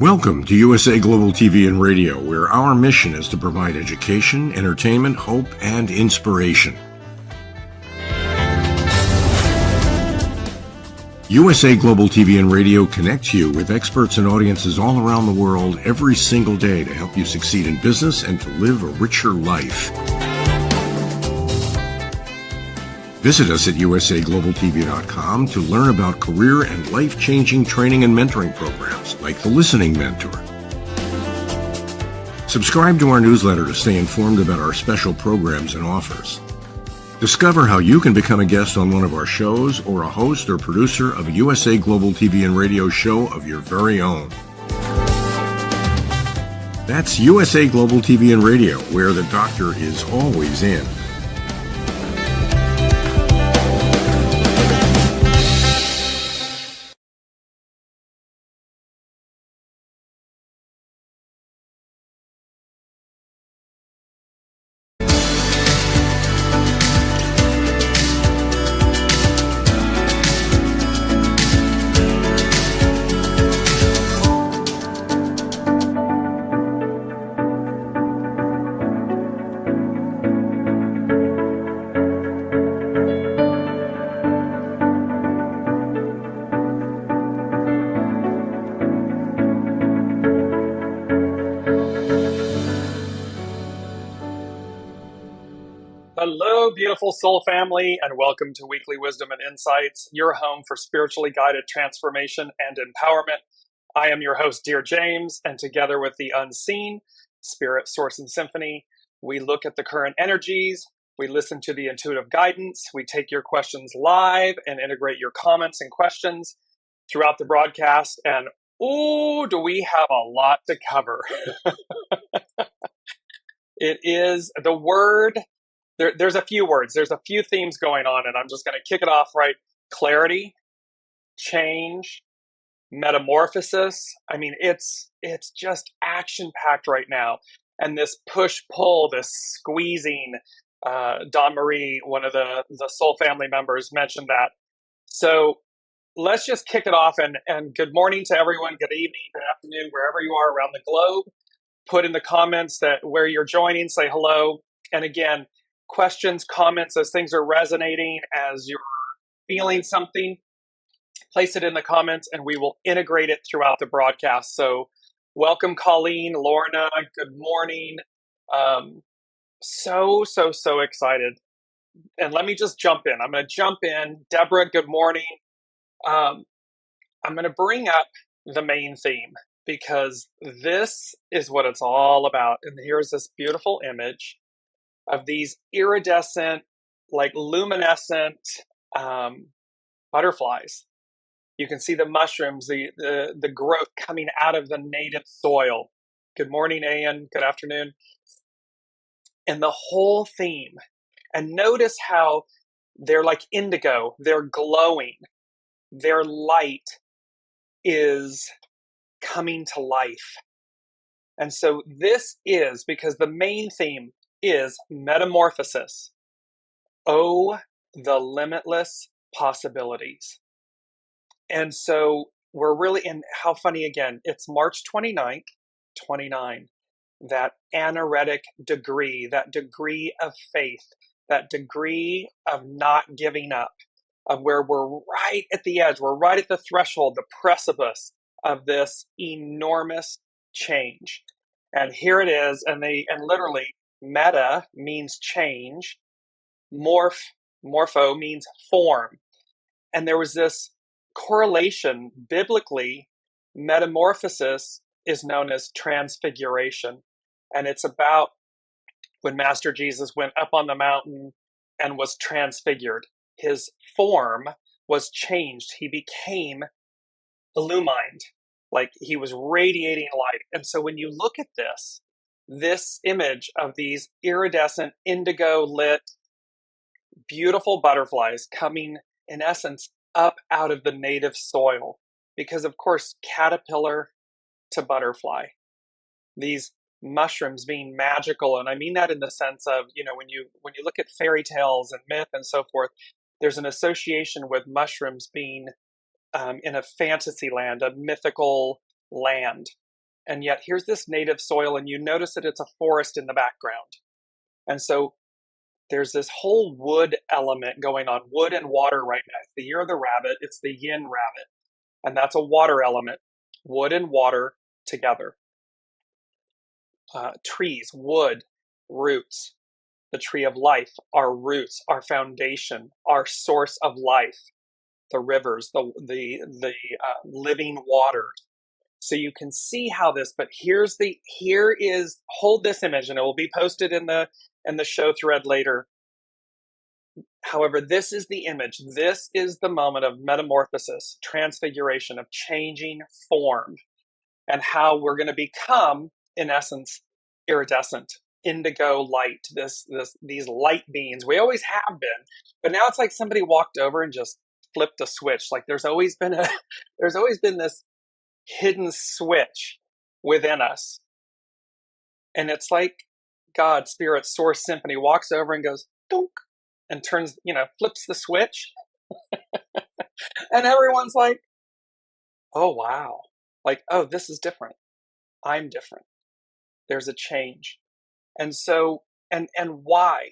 Welcome to USA Global TV and Radio, where our mission is to provide education, entertainment, hope, and inspiration. USA Global TV and Radio connects you with experts and audiences all around the world every single day to help you succeed in business and to live a richer life. Visit us at usaglobaltv.com to learn about career and life-changing training and mentoring programs like the Listening Mentor. Subscribe to our newsletter to stay informed about our special programs and offers. Discover how you can become a guest on one of our shows or a host or producer of a USA Global TV and Radio show of your very own. That's USA Global TV and Radio, where the doctor is always in. Hello, beautiful soul family, and welcome to Weekly Wisdom and Insights, your home for spiritually guided transformation and empowerment. I am your host, Dearjames, and together with the unseen, Spirit, Source, and Symphony, we look at the current energies, we listen to the intuitive guidance, we take your questions live and integrate your comments and questions throughout the broadcast, and ooh, do we have a lot to cover. It is the word... There's a few words, there's a few themes going on, and I'm just going to kick it off right. Clarity, change, metamorphosis. I mean, it's just action-packed right now. And this push-pull, this squeezing, Dawn Marie, one of the soul family members, mentioned that. So let's just kick it off, and good morning to everyone, good evening, good afternoon, wherever you are around the globe. Put in the comments that where you're joining, say hello. And again, questions, comments, as things are resonating, as you're feeling something, place it in the comments and we will integrate it throughout the broadcast. So welcome, Colleen, Lorna, good morning. So excited. And let me just jump in. I'm going to jump in. Deborah, good morning. I'm going to bring up the main theme because this is what it's all about. And here's this beautiful image of these iridescent, like luminescent butterflies. You can see the mushrooms, the growth coming out of the native soil. Good morning, Ian. Good afternoon. And the whole theme. And notice how they're like indigo. They're glowing. Their light is coming to life. And so this is because the main theme is metamorphosis. Oh, the limitless possibilities. And so we're really in, how funny again, it's March 29th, 29, that anaretic degree, that degree of faith, that degree of not giving up, of where we're right at the edge, we're right at the threshold, the precipice of this enormous change. And here it is, and literally, meta means change, morpho means form. And there was this correlation, biblically, metamorphosis is known as transfiguration. And it's about when Master Jesus went up on the mountain and was transfigured. His form was changed. He became illumined, like he was radiating light. And so when you look at this image of these iridescent, indigo lit, beautiful butterflies coming, in essence, up out of the native soil. Because, of course, caterpillar to butterfly. These mushrooms being magical, and I mean that in the sense of, when you look at fairy tales and myth and so forth, there's an association with mushrooms being in a fantasy land, a mythical land. And yet here's this native soil, and you notice that it's a forest in the background. And so there's this whole wood element going on, wood and water right now. It's the year of the rabbit, it's the yin rabbit, and that's a water element, wood and water together. Trees, wood, roots, the tree of life, our roots, our foundation, our source of life, the rivers, the living waters. So you can see how this, but here is, hold this image, and it will be posted in the show thread later. However, this is the image. This is the moment of metamorphosis, transfiguration, of changing form, and how we're going to become, in essence, iridescent, indigo light, these light beings. We always have been, but now it's like somebody walked over and just flipped a switch. Like there's always been this hidden switch within us. And it's like God, Spirit, Source, Symphony walks over and goes, dunk, and turns, flips the switch. And everyone's like, oh, wow. Like, oh, this is different. I'm different. There's a change. And so, and why?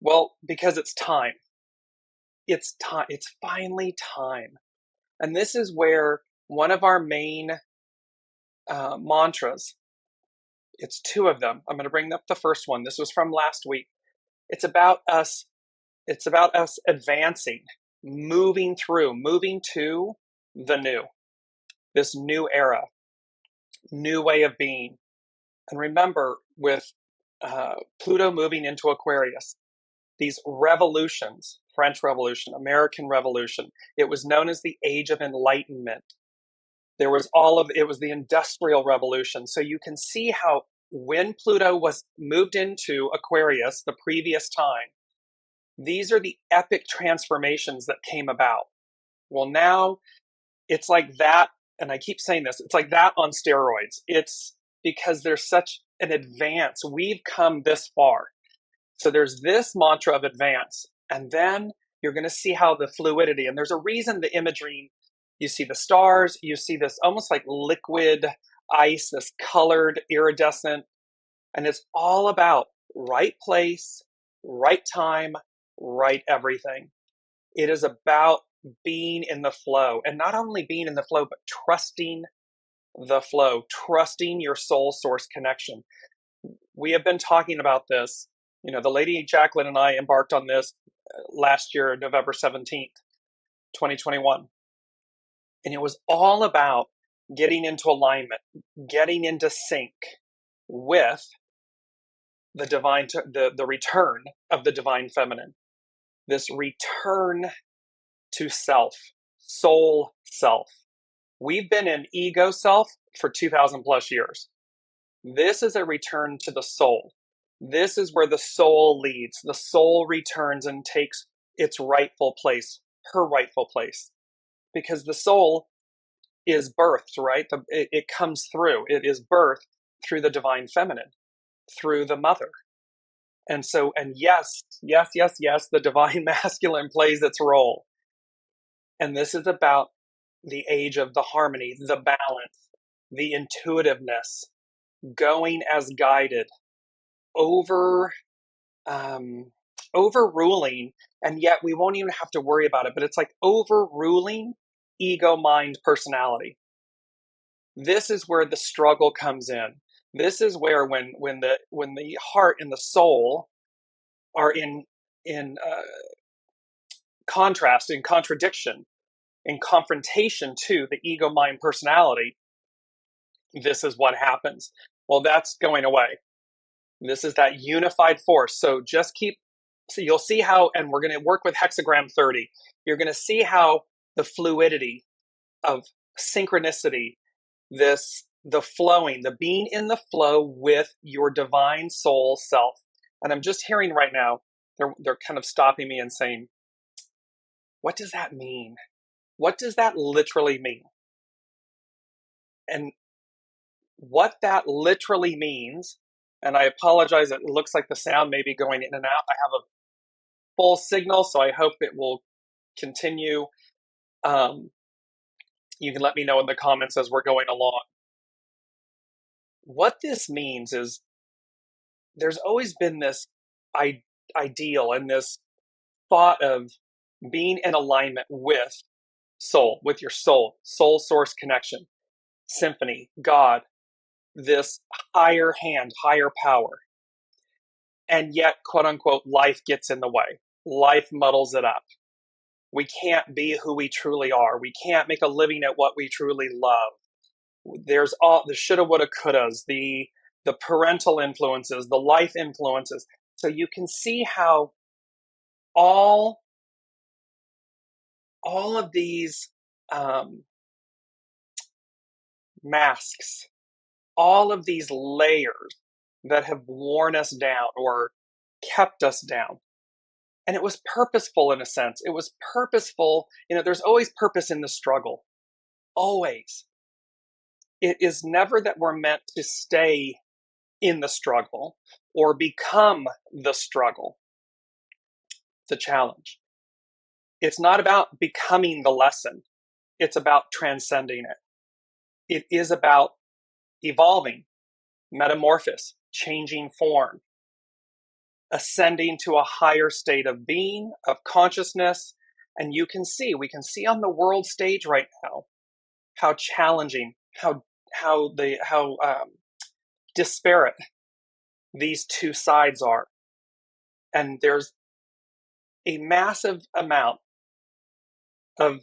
Well, because it's time. It's time. It's finally time. And this is where one of our main mantras, it's two of them. I'm going to bring up the first one. This was from last week. It's about us advancing, moving to the new, this new era, new way of being. And remember, with Pluto moving into Aquarius, these revolutions, French Revolution, American Revolution, it was known as the Age of Enlightenment. There was it was the Industrial Revolution. So you can see how when Pluto was moved into Aquarius the previous time, these are the epic transformations that came about. Well, now it's like that, and I keep saying this, it's like that on steroids. It's because there's such an advance. We've come this far. So there's this mantra of advance, and then you're going to see how the fluidity, and there's a reason the imagery, you see the stars, you see this almost like liquid ice, this colored iridescent, and it's all about right place, right time, right everything. It is about being in the flow, and not only being in the flow, but trusting the flow, trusting your soul source connection. We have been talking about this. The lady Jacqueline and I embarked on this last year, November 17th, 2021. And it was all about getting into alignment, getting into sync with the divine, the return of the divine feminine, this return to self, soul self. We've been in ego self for 2,000 plus years. This is a return to the soul. This is where the soul leads. The soul returns and takes its rightful place, her rightful place. Because the soul is birthed, right? It comes through. It is birthed through the divine feminine, through the mother. And so, and yes, the divine masculine plays its role. And this is about the age of the harmony, the balance, the intuitiveness, going as guided, overruling, and yet we won't even have to worry about it, but it's like overruling ego, mind, personality. This is where the struggle comes in. This is where when the heart and the soul are in contrast, in contradiction, in confrontation to the ego, mind, personality, this is what happens. Well, that's going away. This is that unified force. So you'll see how, and we're going to work with hexagram 30. You're going to see how the fluidity of synchronicity, the flowing, the being in the flow with your divine soul self. And I'm just hearing right now, they're kind of stopping me and saying, what does that mean? What does that literally mean? And what that literally means, and I apologize, it looks like the sound may be going in and out. I have a full signal, so I hope it will continue. You can let me know in the comments as we're going along. what this means is there's always been this ideal and this thought of being in alignment with soul, with your soul source connection, symphony, God, this higher hand, higher power. And yet, quote unquote, life gets in the way. Life muddles it up. We can't be who we truly are. We can't make a living at what we truly love. There's all the shoulda, woulda, couldas, the parental influences, the life influences. So you can see how all of these masks, all of these layers that have worn us down or kept us down. And it was purposeful in a sense. It was purposeful. There's always purpose in the struggle. Always. It is never that we're meant to stay in the struggle or become the struggle, the challenge. It's not about becoming the lesson. It's about transcending it. It is about evolving, metamorphosis, changing form, ascending to a higher state of being, of consciousness. And we can see on the world stage right now how challenging, how disparate these two sides are. And there's a massive amount of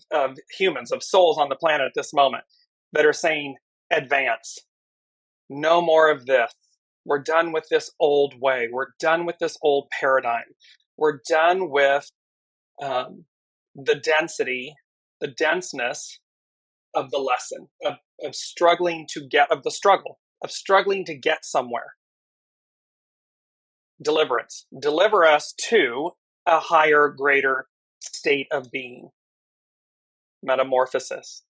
humans, of souls on the planet at this moment that are saying, advance. No more of this. We're done with this old way. We're done with this old paradigm. We're done with the denseness of the lesson, of struggling to get, of the struggle, of struggling to get somewhere. Deliverance. Deliver us to a higher, greater state of being. Metamorphosis.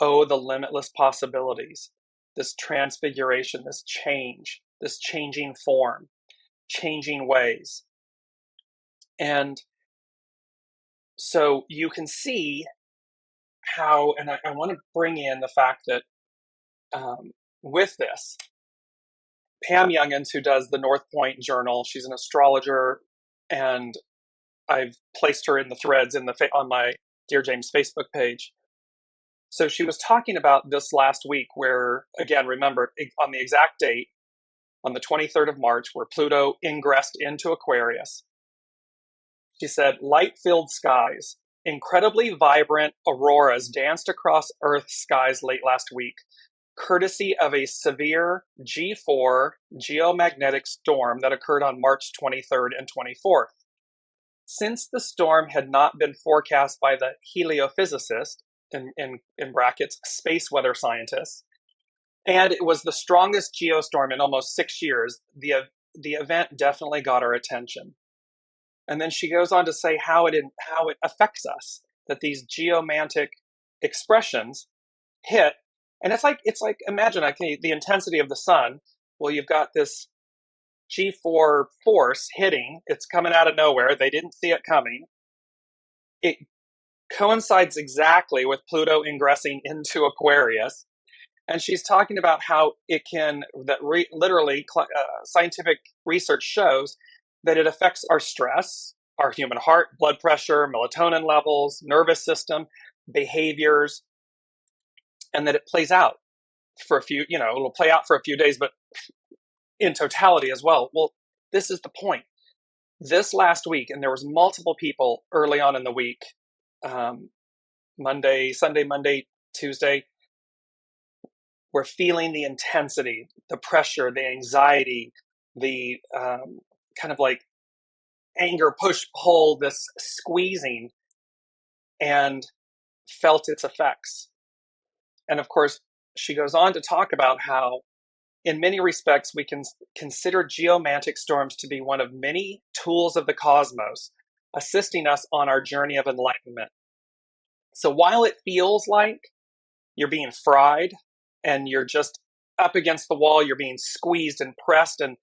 Oh, the limitless possibilities. This transfiguration, this change, this changing form, changing ways. And so you can see how, and I want to bring in the fact that with this, Pam Youngins, who does the North Point Journal, she's an astrologer, and I've placed her in the threads on my Dearjames Facebook page. So she was talking about this last week where, again, remember, on the exact date, on the 23rd of March, where Pluto ingressed into Aquarius. She said, light-filled skies, incredibly vibrant auroras danced across Earth's skies late last week, courtesy of a severe G4 geomagnetic storm that occurred on March 23rd and 24th. Since the storm had not been forecast by the heliophysicist, in brackets, space weather scientists, and it was the strongest geostorm in almost 6 years, the event definitely got our attention. And then she goes on to say how it affects us, that these geomantic expressions hit. And it's like imagine the intensity of the sun. Well, you've got this G4 force hitting. It's coming out of nowhere. They didn't see it coming. It coincides exactly with Pluto ingressing into Aquarius. And she's talking about how it can, scientific research shows that it affects our stress, our human heart, blood pressure, melatonin levels, nervous system, behaviors, and that it plays out for it'll play out for a few days, but in totality as well. Well, this is the point. This last week, and there was multiple people early on in the week, Sunday, Monday, Tuesday, we're feeling the intensity, the pressure, the anxiety, the kind of like anger, push, pull, this squeezing, and felt its effects. And of course, she goes on to talk about how, in many respects, we can consider geomantic storms to be one of many tools of the cosmos, assisting us on our journey of enlightenment. So while it feels like you're being fried and you're just up against the wall, you're being squeezed and pressed and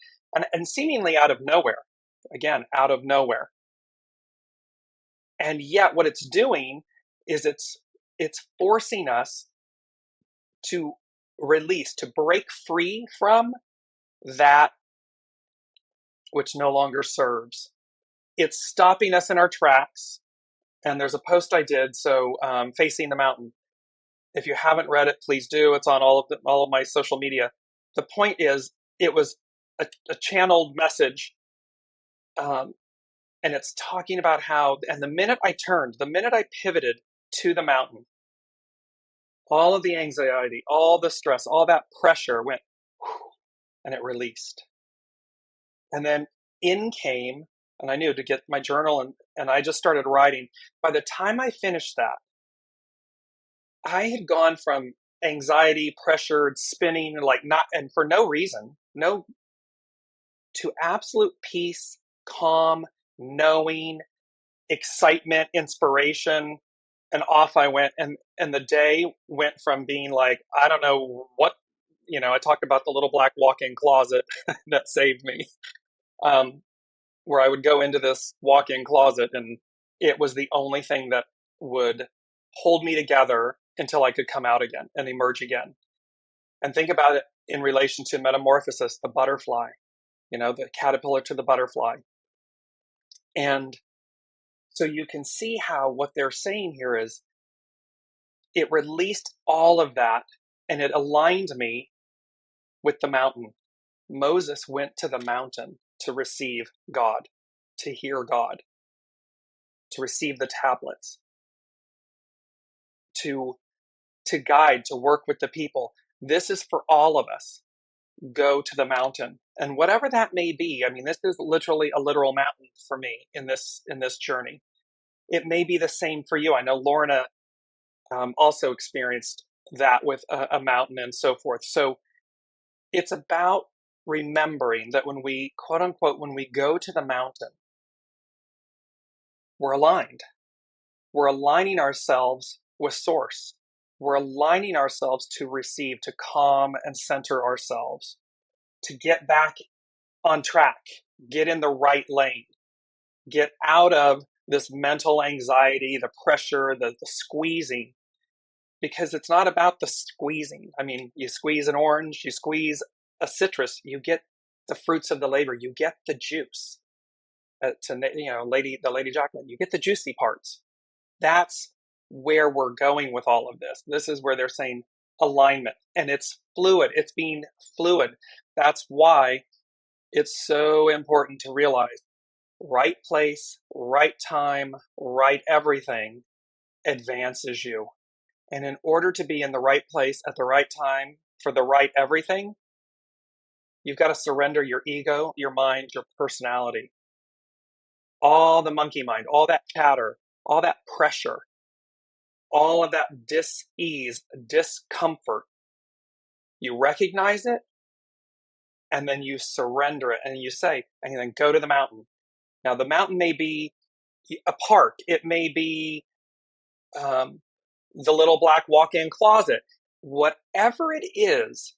seemingly out of nowhere, again, out of nowhere. And yet what it's doing is it's forcing us to release, to break free from that which no longer serves. It's stopping us in our tracks. And there's a post I did, Facing the Mountain. If you haven't read it, please do. It's on all of my social media. The point is, it was a channeled message, and it's talking about how, and the minute I pivoted to the mountain, all of the anxiety, all the stress, all that pressure went, whew, and it released. And then in came, and I knew to get my journal, and I just started writing. By the time I finished that, I had gone from anxiety, pressured, spinning, and for no reason, to absolute peace, calm, knowing, excitement, inspiration, and off I went. And the day went from being like, I don't know what, I talked about the little black walk-in closet that saved me, where I would go into this walk-in closet, and it was the only thing that would hold me together until I could come out again and emerge again. And think about it in relation to Metamorphosis, the butterfly, the caterpillar to the butterfly. And so you can see how what they're saying here is it released all of that, and it aligned me with the mountain. Moses went to the mountain to receive God, to hear God, to receive the tablets, to guide, to work with the people. This is for all of us. Go to the mountain, and whatever that may be. I mean, this is literally a literal mountain for me in this journey. It may be the same for you. I know Lorna also experienced that with a mountain and so forth. So it's about remembering that when we, quote unquote, when we go to the mountain, we're aligned. We're aligning ourselves with Source. We're aligning ourselves to receive, to calm and center ourselves, to get back on track, get in the right lane, get out of this mental anxiety, the pressure, the squeezing, because it's not about the squeezing. I mean, you squeeze an orange, you squeeze a citrus, you get the fruits of the labor, you get the juice. The Lady Jacqueline, you get the juicy parts. That's where we're going with all of this. This is where they're saying alignment, and it's fluid. It's being fluid. That's why it's so important to realize right place, right time, right everything advances you. And in order to be in the right place at the right time for the right everything, you've got to surrender your ego, your mind, your personality. All the monkey mind, all that chatter, all that pressure, all of that dis-ease, discomfort. You recognize it, and then you surrender it, and you say, and then go to the mountain. Now, the mountain may be a park. It may be the little black walk-in closet. Whatever it is,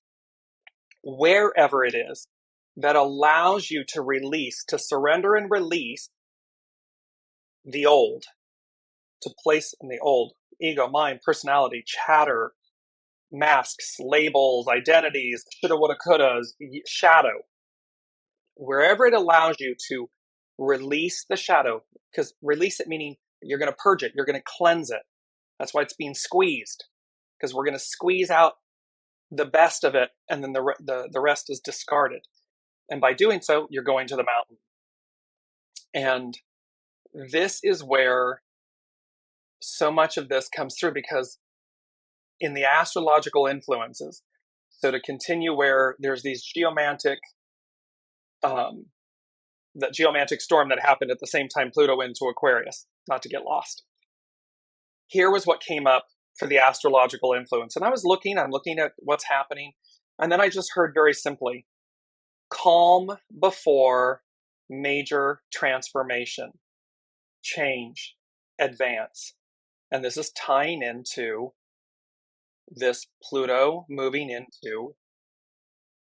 wherever it is, that allows you to release, to surrender and release the old, to place in the old, ego, mind, personality, chatter, masks, labels, identities, shoulda, woulda, couldas, shadow. Wherever it allows you to release the shadow, because release it meaning you're going to purge it, you're going to cleanse it. That's why it's being squeezed, because we're going to squeeze out the best of it, and then the rest is discarded. And by doing so, you're going to the mountain. And this is where so much of this comes through, because in the astrological influences, so to continue where there's these geomantic, that geomantic storm that happened at the same time Pluto went into Aquarius, not to get lost. Here was what came up for the astrological influence. And I'm looking at what's happening. And then I just heard very simply, calm before major transformation, change, advance. And this is tying into this Pluto moving into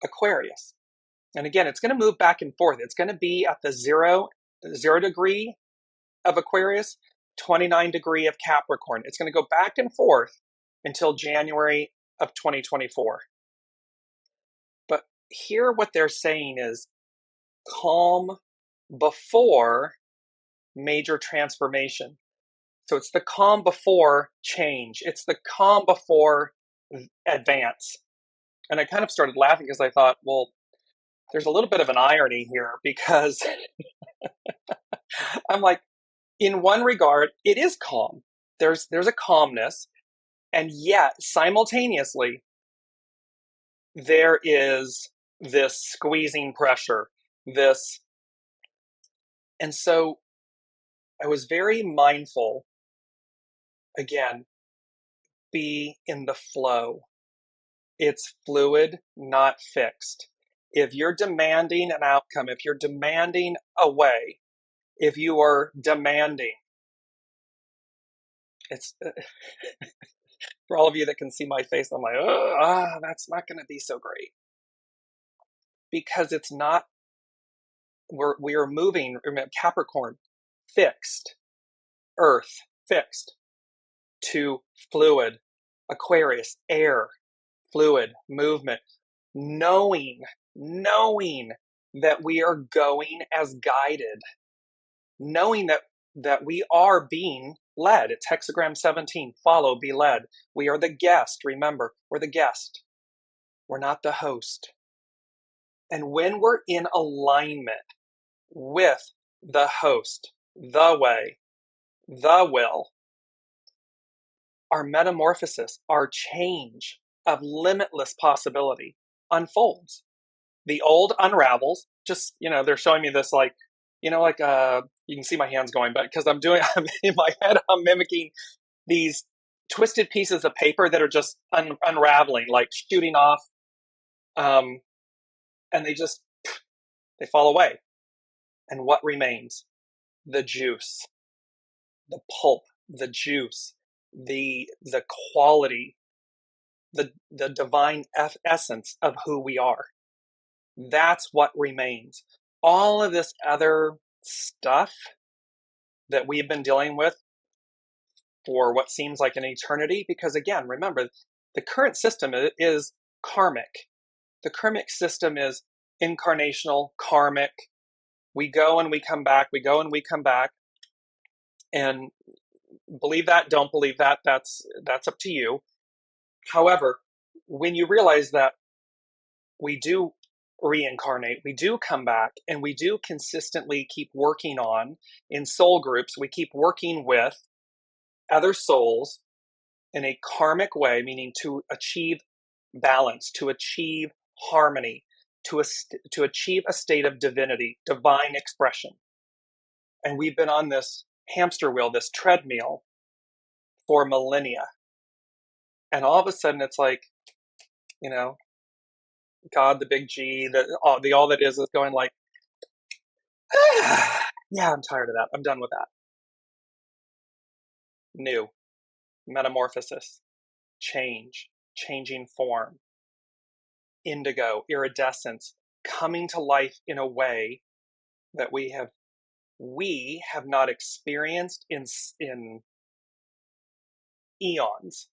Aquarius. And again, it's going to move back and forth. It's going to be at the zero degree of Aquarius, 29 degree of Capricorn. It's going to go back and forth until January of 2024. here what they're saying is calm before major transformation. So it's the calm before change. It's the calm before advance. And I kind of started laughing because I thought, well, there's a little bit of an irony here, because I'm like, in one regard, it is calm. There's a calmness, and yet simultaneously there is this squeezing pressure, this. And so I was very mindful, again, be in the flow. It's fluid, not fixed. If you're demanding an outcome, if you're demanding a way, if you are demanding, it's for all of you that can see my face, I'm like, that's not going to be so great, because it's not. We are moving. Capricorn, fixed. Earth, fixed. To fluid. Aquarius, air, fluid, movement. Knowing that we are going as guided. Knowing that we are being led. It's hexagram 17, follow, be led. We are the guest. Remember, we're the guest. We're not the host. And when we're in alignment with the host, the way, the will, our metamorphosis, our change of limitless possibility unfolds. The old unravels. Just, they're showing me this, like, you can see my hands going, but because I'm in my head, I'm mimicking these twisted pieces of paper that are just unraveling, like shooting off, and they fall away. And what remains? The juice, the pulp, the juice, the quality, the divine essence of who we are. That's what remains. All of this other stuff that we've been dealing with for what seems like an eternity, because again, remember, the current system is karmic. The karmic system is incarnational, karmic. We go and we come back, we go and we come back. And believe that, don't believe that, that's up to you. However, when you realize that we do reincarnate, we do come back, and we do consistently keep working on, in soul groups, we keep working with other souls in a karmic way, meaning to achieve balance, to achieve harmony, to achieve a state of divinity, divine expression. And we've been on this hamster wheel, this treadmill, for millennia. And all of a sudden it's like, God, the big G, all that is going like, yeah, I'm tired of that. I'm done with that. New, metamorphosis, change, changing form, indigo, iridescence, coming to life in a way that we have not experienced in eons.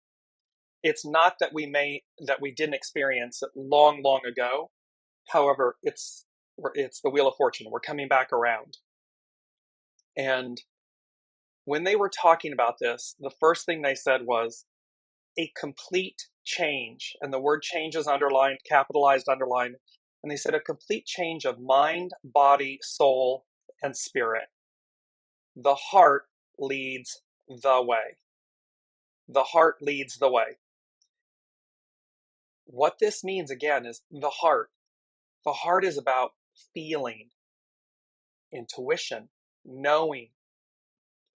It's not that we didn't experience it long ago. However, it's the wheel of fortune. We're coming back around. And when they were talking about this, the first thing they said was a complete change. And the word change is underlined, capitalized, underlined. And they said a complete change of mind, body, soul, and spirit. The heart leads the way. The heart leads the way. What this means, again, is the heart. The heart is about feeling, intuition, knowing,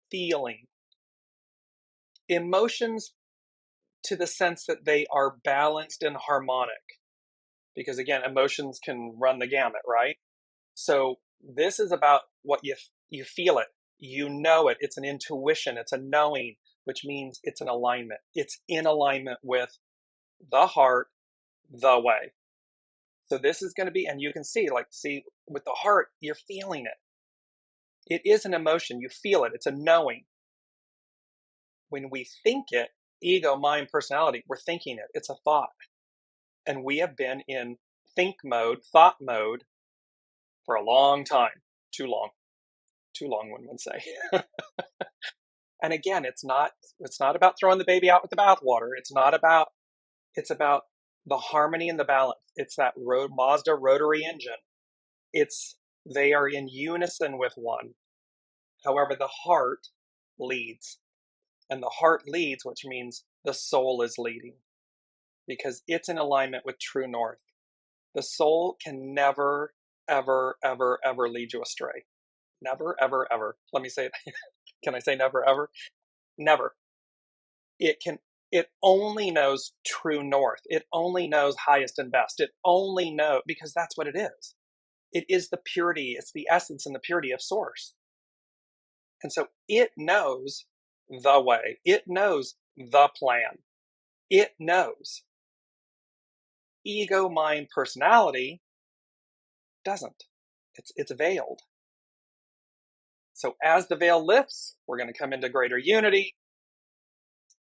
feeling. Emotions, to the sense that they are balanced and harmonic. Because again, emotions can run the gamut, right? So this is about what you feel it, you know it. It's an intuition, it's a knowing, which means it's an alignment. It's in alignment with the heart, the way. So this is going to be, and you can see with the heart, you're feeling it. It is an emotion. You feel it. It's a knowing. When we think it, ego, mind, personality, we're thinking it. It's a thought. And we have been in think mode, thought mode, for a long time. Too long. Too long, one would say. And again, it's not about throwing the baby out with the bathwater. It's about the harmony and the balance. It's that Mazda rotary engine. They are in unison with one. However, the heart leads. And the heart leads, which means the soul is leading, because it's in alignment with true north. The soul can never, ever, ever, ever lead you astray. Never, ever, ever. Let me say it. Can I say never, ever? Never. It only knows true north. It only knows highest and best. It only knows, because that's what it is. It is the purity. It's the essence and the purity of source. And so it knows the way. It knows the plan. It knows. Ego, mind, personality doesn't. It's veiled. So as the veil lifts, we're going to come into greater unity,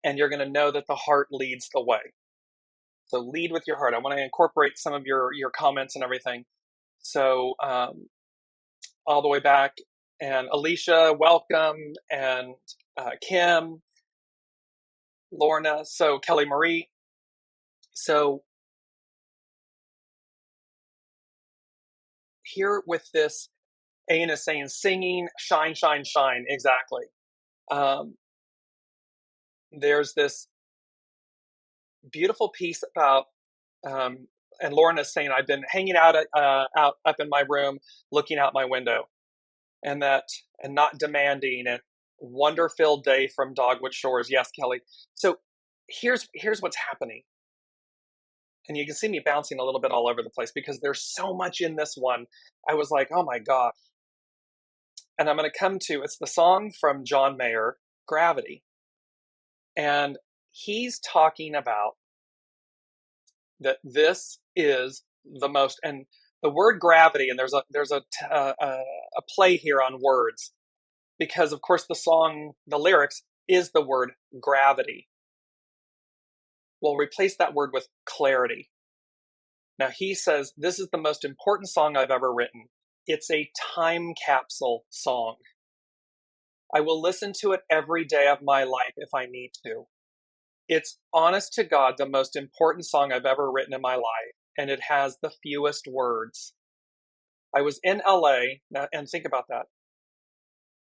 and you're going to know that the heart leads the way. So lead with your heart. I want to incorporate some of your comments and everything. So all the way back, and Alicia, welcome, and Kim, Lorna, so Kelly Marie. So here with this, Ayan is saying, singing, shine, shine, shine. Exactly. There's this beautiful piece about, and Lorna's saying, I've been hanging out up in my room, looking out my window, and not demanding, and wonder-filled day from Dogwood Shores. Yes, Kelly. So here's what's happening. And you can see me bouncing a little bit all over the place because there's so much in this one. I was like, oh my gosh. And I'm going to come to, it's the song from John Mayer, Gravity. And he's talking about that this is the most, and the word gravity, and there's a play here on words, because of course the song, the lyrics is the word gravity. We'll replace that word with clarity. Now he says, this is the most important song I've ever written. It's a time capsule song. I will listen to it every day of my life if I need to. It's, honest to God, the most important song I've ever written in my life, and it has the fewest words. I was in LA, and think about that.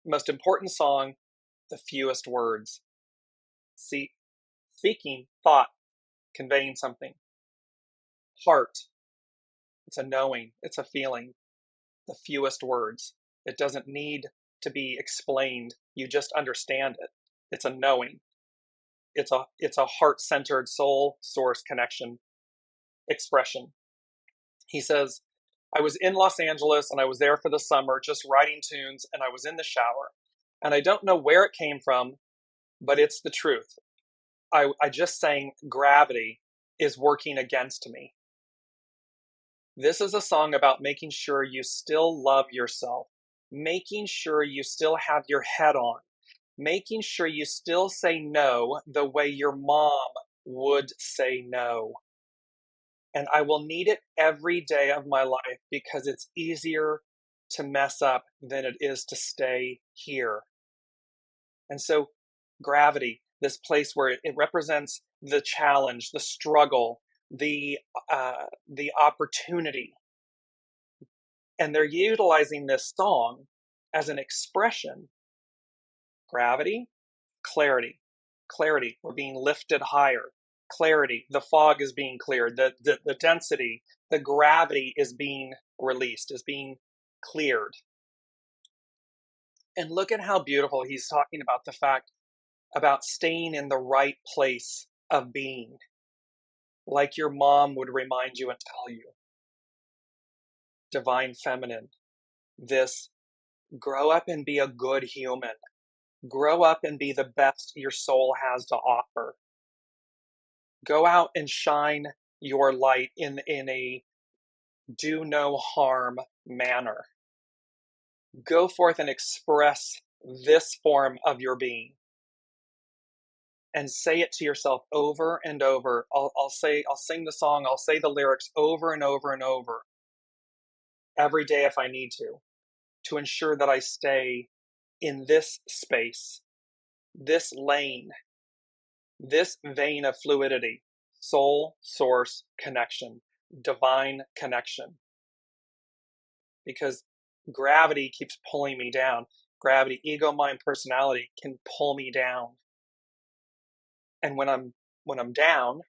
Most important song, the fewest words. See, speaking, thought, conveying something. Heart, it's a knowing, it's a feeling. The fewest words. It doesn't need to be explained. You just understand it. It's a knowing. It's a heart-centered soul source connection expression. He says, I was in Los Angeles and I was there for the summer just writing tunes, and I was in the shower. And I don't know where it came from, but it's the truth. I just sang gravity is working against me. This is a song about making sure you still love yourself, making sure you still have your head on, making sure you still say no the way your mom would say no. And I will need it every day of my life because it's easier to mess up than it is to stay here. And so gravity, this place where it represents the challenge, the struggle, the opportunity. And they're utilizing this song as an expression. Gravity, clarity. Clarity, we're being lifted higher. Clarity, the fog is being cleared. The density, the gravity is being released, is being cleared. And look at how beautiful he's talking about the fact about staying in the right place of being, like your mom would remind you and tell you. Divine feminine, this grow up and be a good human. Grow up and be the best your soul has to offer. Go out and shine your light in a do no harm manner. Go forth and express this form of your being. and say it to yourself over and over. I'll sing the song, I'll say the lyrics over and over and over every day if I need to ensure that I stay in this space, this lane, this vein of fluidity, soul, source, connection, divine connection. Because gravity keeps pulling me down. Gravity, ego, mind, personality can pull me down. And when I'm down,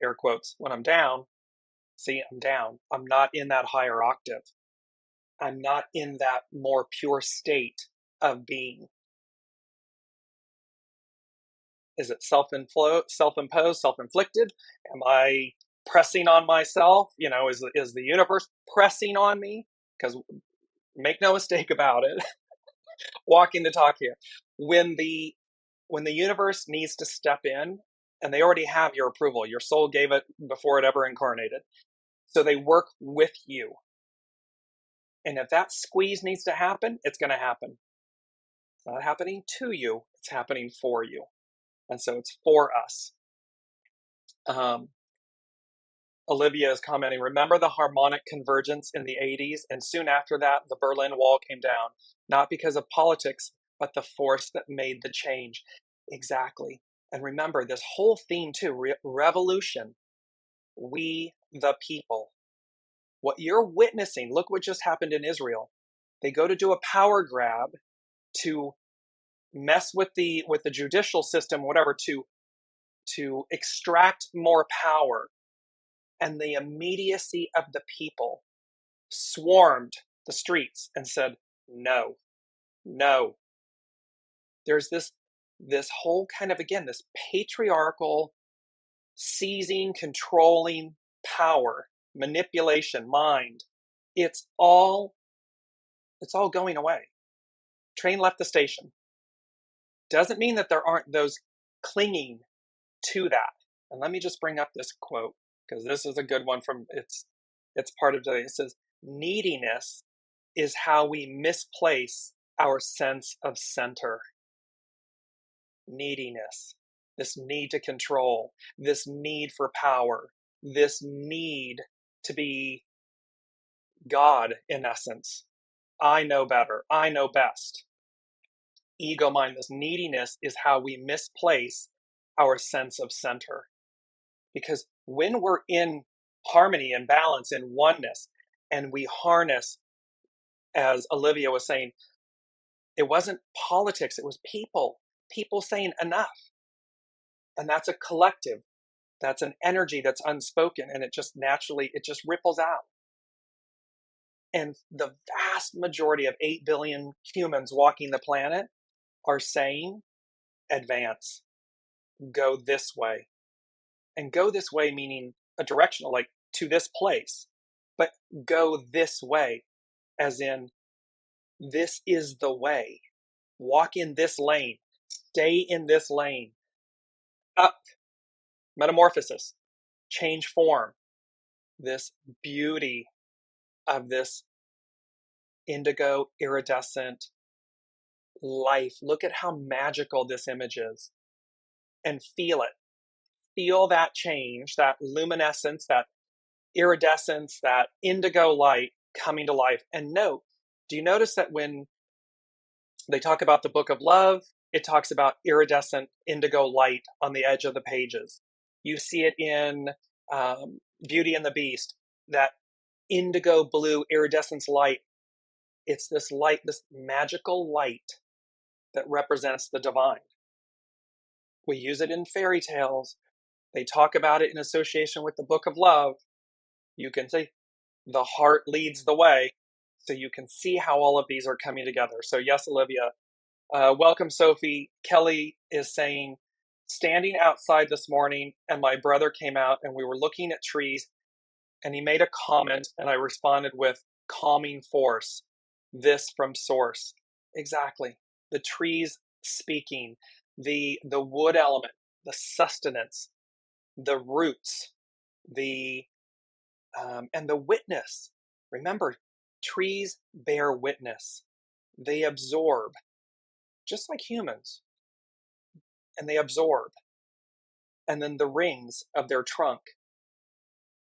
air quotes, when I'm down, see, I'm down. I'm not in that higher octave. I'm not in that more pure state of being. Is it self-imposed, self-inflicted? Am I pressing on myself? Is the universe pressing on me? Because make no mistake about it, walking the talk here. When the universe needs to step in, and they already have your approval, your soul gave it before it ever incarnated. So they work with you. And if that squeeze needs to happen, it's going to happen. It's not happening to you, it's happening for you. And so it's for us. Olivia is commenting, remember the harmonic convergence in the 80s? And soon after that, the Berlin Wall came down, not because of politics, but the force that made the change. Exactly. And remember this whole theme too, revolution, we the people. What you're witnessing, look what just happened in Israel. They go to do a power grab to mess with the judicial system, whatever, to extract more power. And the immediacy of the people swarmed the streets and said, no, no. There's this whole kind of, again, this patriarchal seizing, controlling power, manipulation, mind. It's all going away. Train left the station. Doesn't mean that there aren't those clinging to that. And let me just bring up this quote, because this is a good one from, it's part of today. It says, neediness is how we misplace our sense of center. Neediness, this need to control, this need for power, this need to be God in essence. I know better, I know best. Ego mind, this neediness is how we misplace our sense of center. Because when we're in harmony and balance and oneness, and we harness, as Olivia was saying, it wasn't politics, it was people saying enough. And that's a collective, that's an energy that's unspoken, and it just naturally, it just ripples out. And the vast majority of 8 billion humans walking the planet are saying, advance, go this way. And go this way meaning a directional, like to this place, but go this way, as in, this is the way. Walk in this lane, stay in this lane. Up, metamorphosis, change form, this beauty of this indigo iridescent life. Look at how magical this image is, and feel it. Feel that change, that luminescence, that iridescence, that indigo light coming to life. And note, do you notice that when they talk about the book of love, it talks about iridescent indigo light on the edge of the pages. You see it in Beauty and the Beast, that indigo blue iridescence light. It's this light, this magical light that represents the divine. We use it in fairy tales. They talk about it in association with the book of love. You can see the heart leads the way. So you can see how all of these are coming together. So yes, Olivia, welcome, Sophie. Kelly is saying, standing outside this morning and my brother came out and we were looking at trees and he made a comment and I responded with calming force, this from source. Exactly. The trees speaking, the wood element, the sustenance, the roots, and the witness. Remember, trees bear witness. They absorb, just like humans. and they absorb. And then the rings of their trunk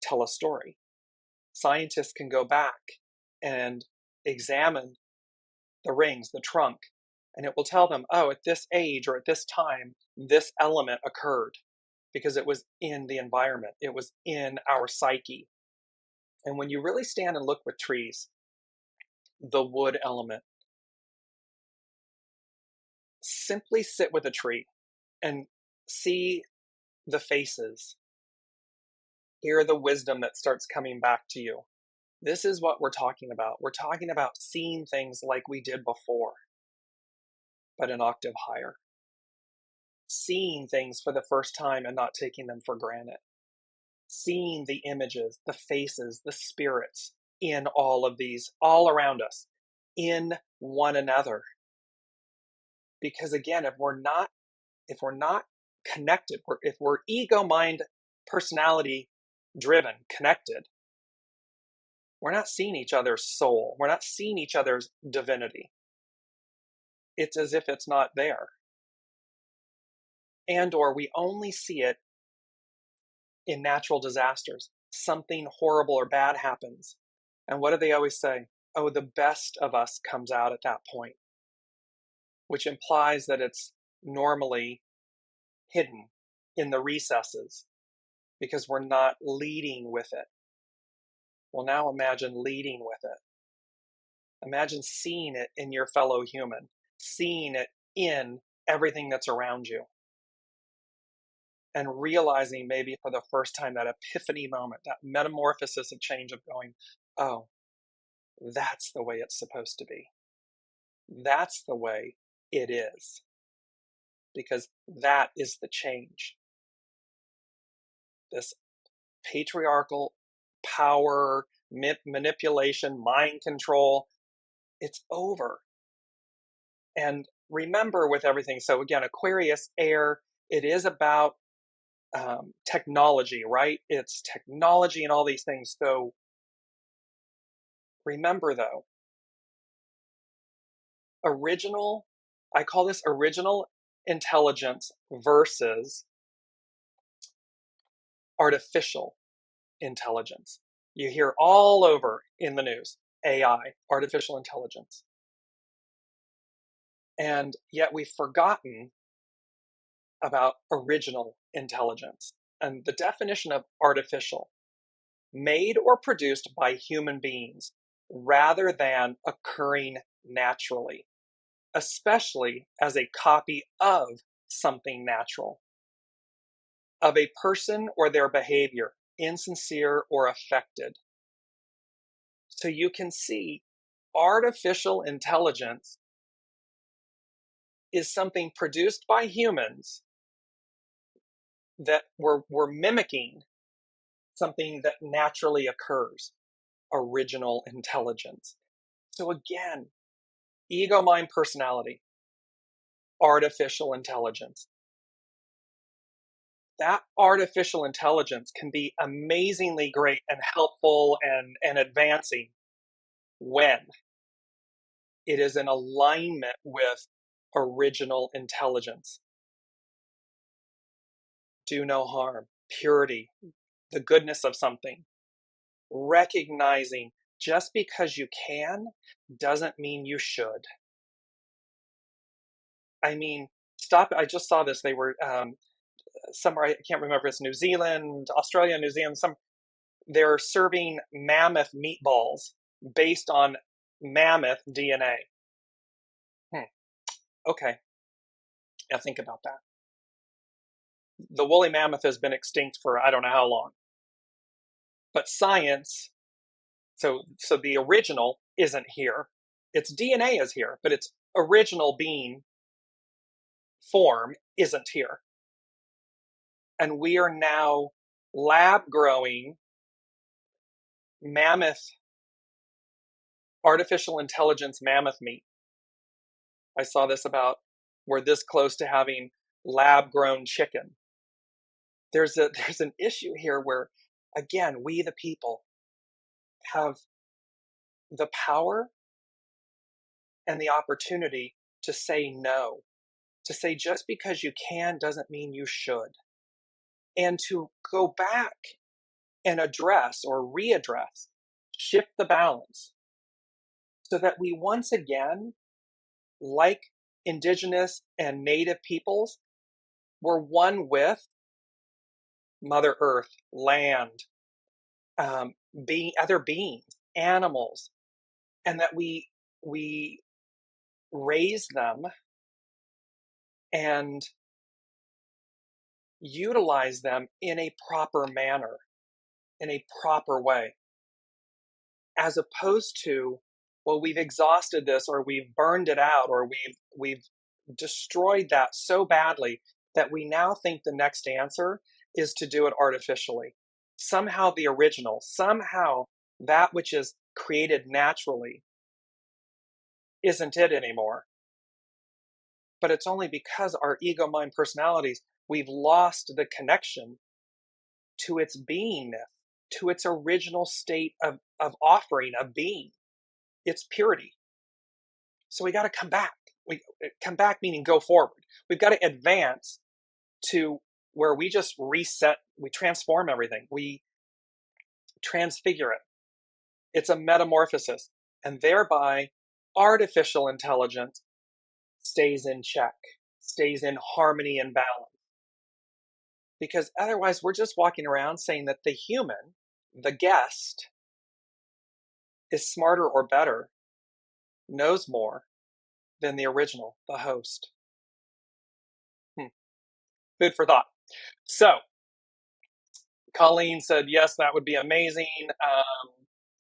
tell a story. Scientists can go back and examine the rings, the trunk, and it will tell them, oh, at this age or at this time, this element occurred because it was in the environment. It was in our psyche. And when you really stand and look with trees, the wood element, simply sit with a tree and see the faces, hear the wisdom that starts coming back to you. This is what we're talking about. We're talking about seeing things like we did before, but an octave higher. Seeing things for the first time and not taking them for granted. Seeing the images, the faces, the spirits in all of these, all around us, in one another. Because again, if we're not connected, if we're ego, mind, personality driven, connected, we're not seeing each other's soul. We're not seeing each other's divinity. It's as if it's not there. And or we only see it in natural disasters. Something horrible or bad happens. And what do they always say? Oh, the best of us comes out at that point, which implies that it's normally hidden in the recesses because we're not leading with it. Well, now imagine leading with it. Imagine seeing it in your fellow human, seeing it in everything that's around you, and realizing maybe for the first time that epiphany moment, that metamorphosis of change of going, oh, that's the way it's supposed to be. That's the way it is. Because that is the change. This patriarchal power, manipulation, mind control, it's over. And remember with everything, so again, Aquarius, air, it is about technology, right? It's technology and all these things. So remember though, I call this original intelligence versus artificial intelligence. You hear all over in the news, AI, artificial intelligence. And yet we've forgotten about original intelligence. And the definition of artificial, made or produced by human beings rather than occurring naturally, especially as a copy of something natural, of a person or their behavior, insincere or affected. So you can see artificial intelligence is something produced by humans that we're mimicking something that naturally occurs, original intelligence. So again, ego, mind, personality, artificial intelligence. That artificial intelligence can be amazingly great and helpful and advancing when it is in alignment with original intelligence. Do no harm, purity, the goodness of something. Recognizing just because you can doesn't mean you should. I mean, stop. I just saw this. They were somewhere, I can't remember, it's New Zealand, Australia, New Zealand, they're serving mammoth meatballs based on mammoth DNA. Okay. Now think about that. The woolly mammoth has been extinct for I don't know how long. But science, so the original isn't here. Its DNA is here, but its original being form isn't here. And we are now lab growing mammoth, artificial intelligence mammoth meat. I saw this about we're this close to having lab grown chicken. There's an issue here where, again, we the people have the power and the opportunity to say no to say just because you can doesn't mean you should. And to go back and address or readdress, shift the balance so that we once again, like indigenous and native peoples, we're one with Mother Earth, land, other beings, animals, and that we raise them and utilize them in a proper manner, in a proper way, as opposed to, well, we've exhausted this, or we've burned it out, or we've destroyed that so badly that we now think the next answer is to do it artificially. Somehow the original, somehow that which is created naturally isn't it anymore. But it's only because our ego, mind, personalities, we've lost the connection to its beingness, to its original state of offering, of being, its purity. So we got to come back. We come back meaning go forward. We've got to advance to where we just reset, we transform everything, we transfigure it. It's a metamorphosis, and thereby artificial intelligence stays in check, stays in harmony and balance. Because otherwise we're just walking around saying that the human, the guest, is smarter or better, knows more than the original, the host. Food for thought. So, Colleen said, yes, that would be amazing.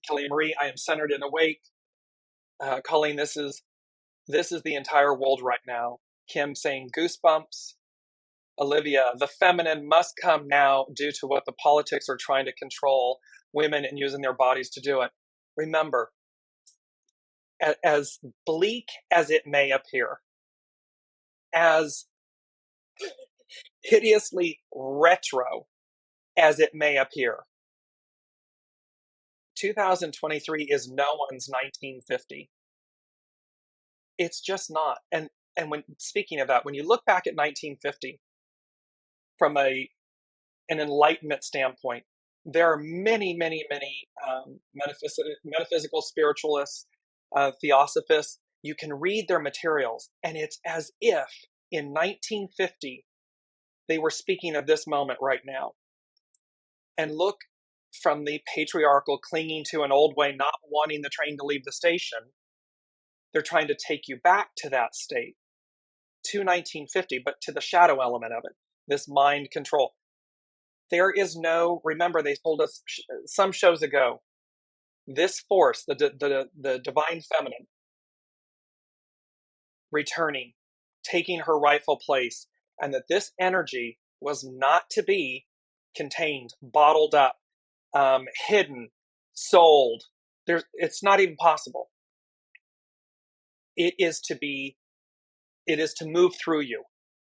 Kelly Marie, I am centered and awake. Colleen, this is the entire world right now. Kim saying goosebumps. Olivia, the feminine must come now due to what the politics are trying to control women and using their bodies to do it. Remember, as bleak as it may appear, as hideously retro as it may appear, 2023 is no one's 1950. It's just not. And when speaking of that, when you look back at 1950 from an enlightenment standpoint, there are many, many, many metaphysical spiritualists, theosophists. You can read their materials, and it's as if in 1950 they were speaking of this moment right now. And look, from the patriarchal clinging to an old way, not wanting the train to leave the station, they're trying to take you back to that state, to 1950, but to the shadow element of it, this mind control. There is no, remember, they told us some shows ago, this force, the divine feminine, returning, taking her rightful place, and that this energy was not to be contained, bottled up, hidden, sold. It's not even possible. It is to move through you.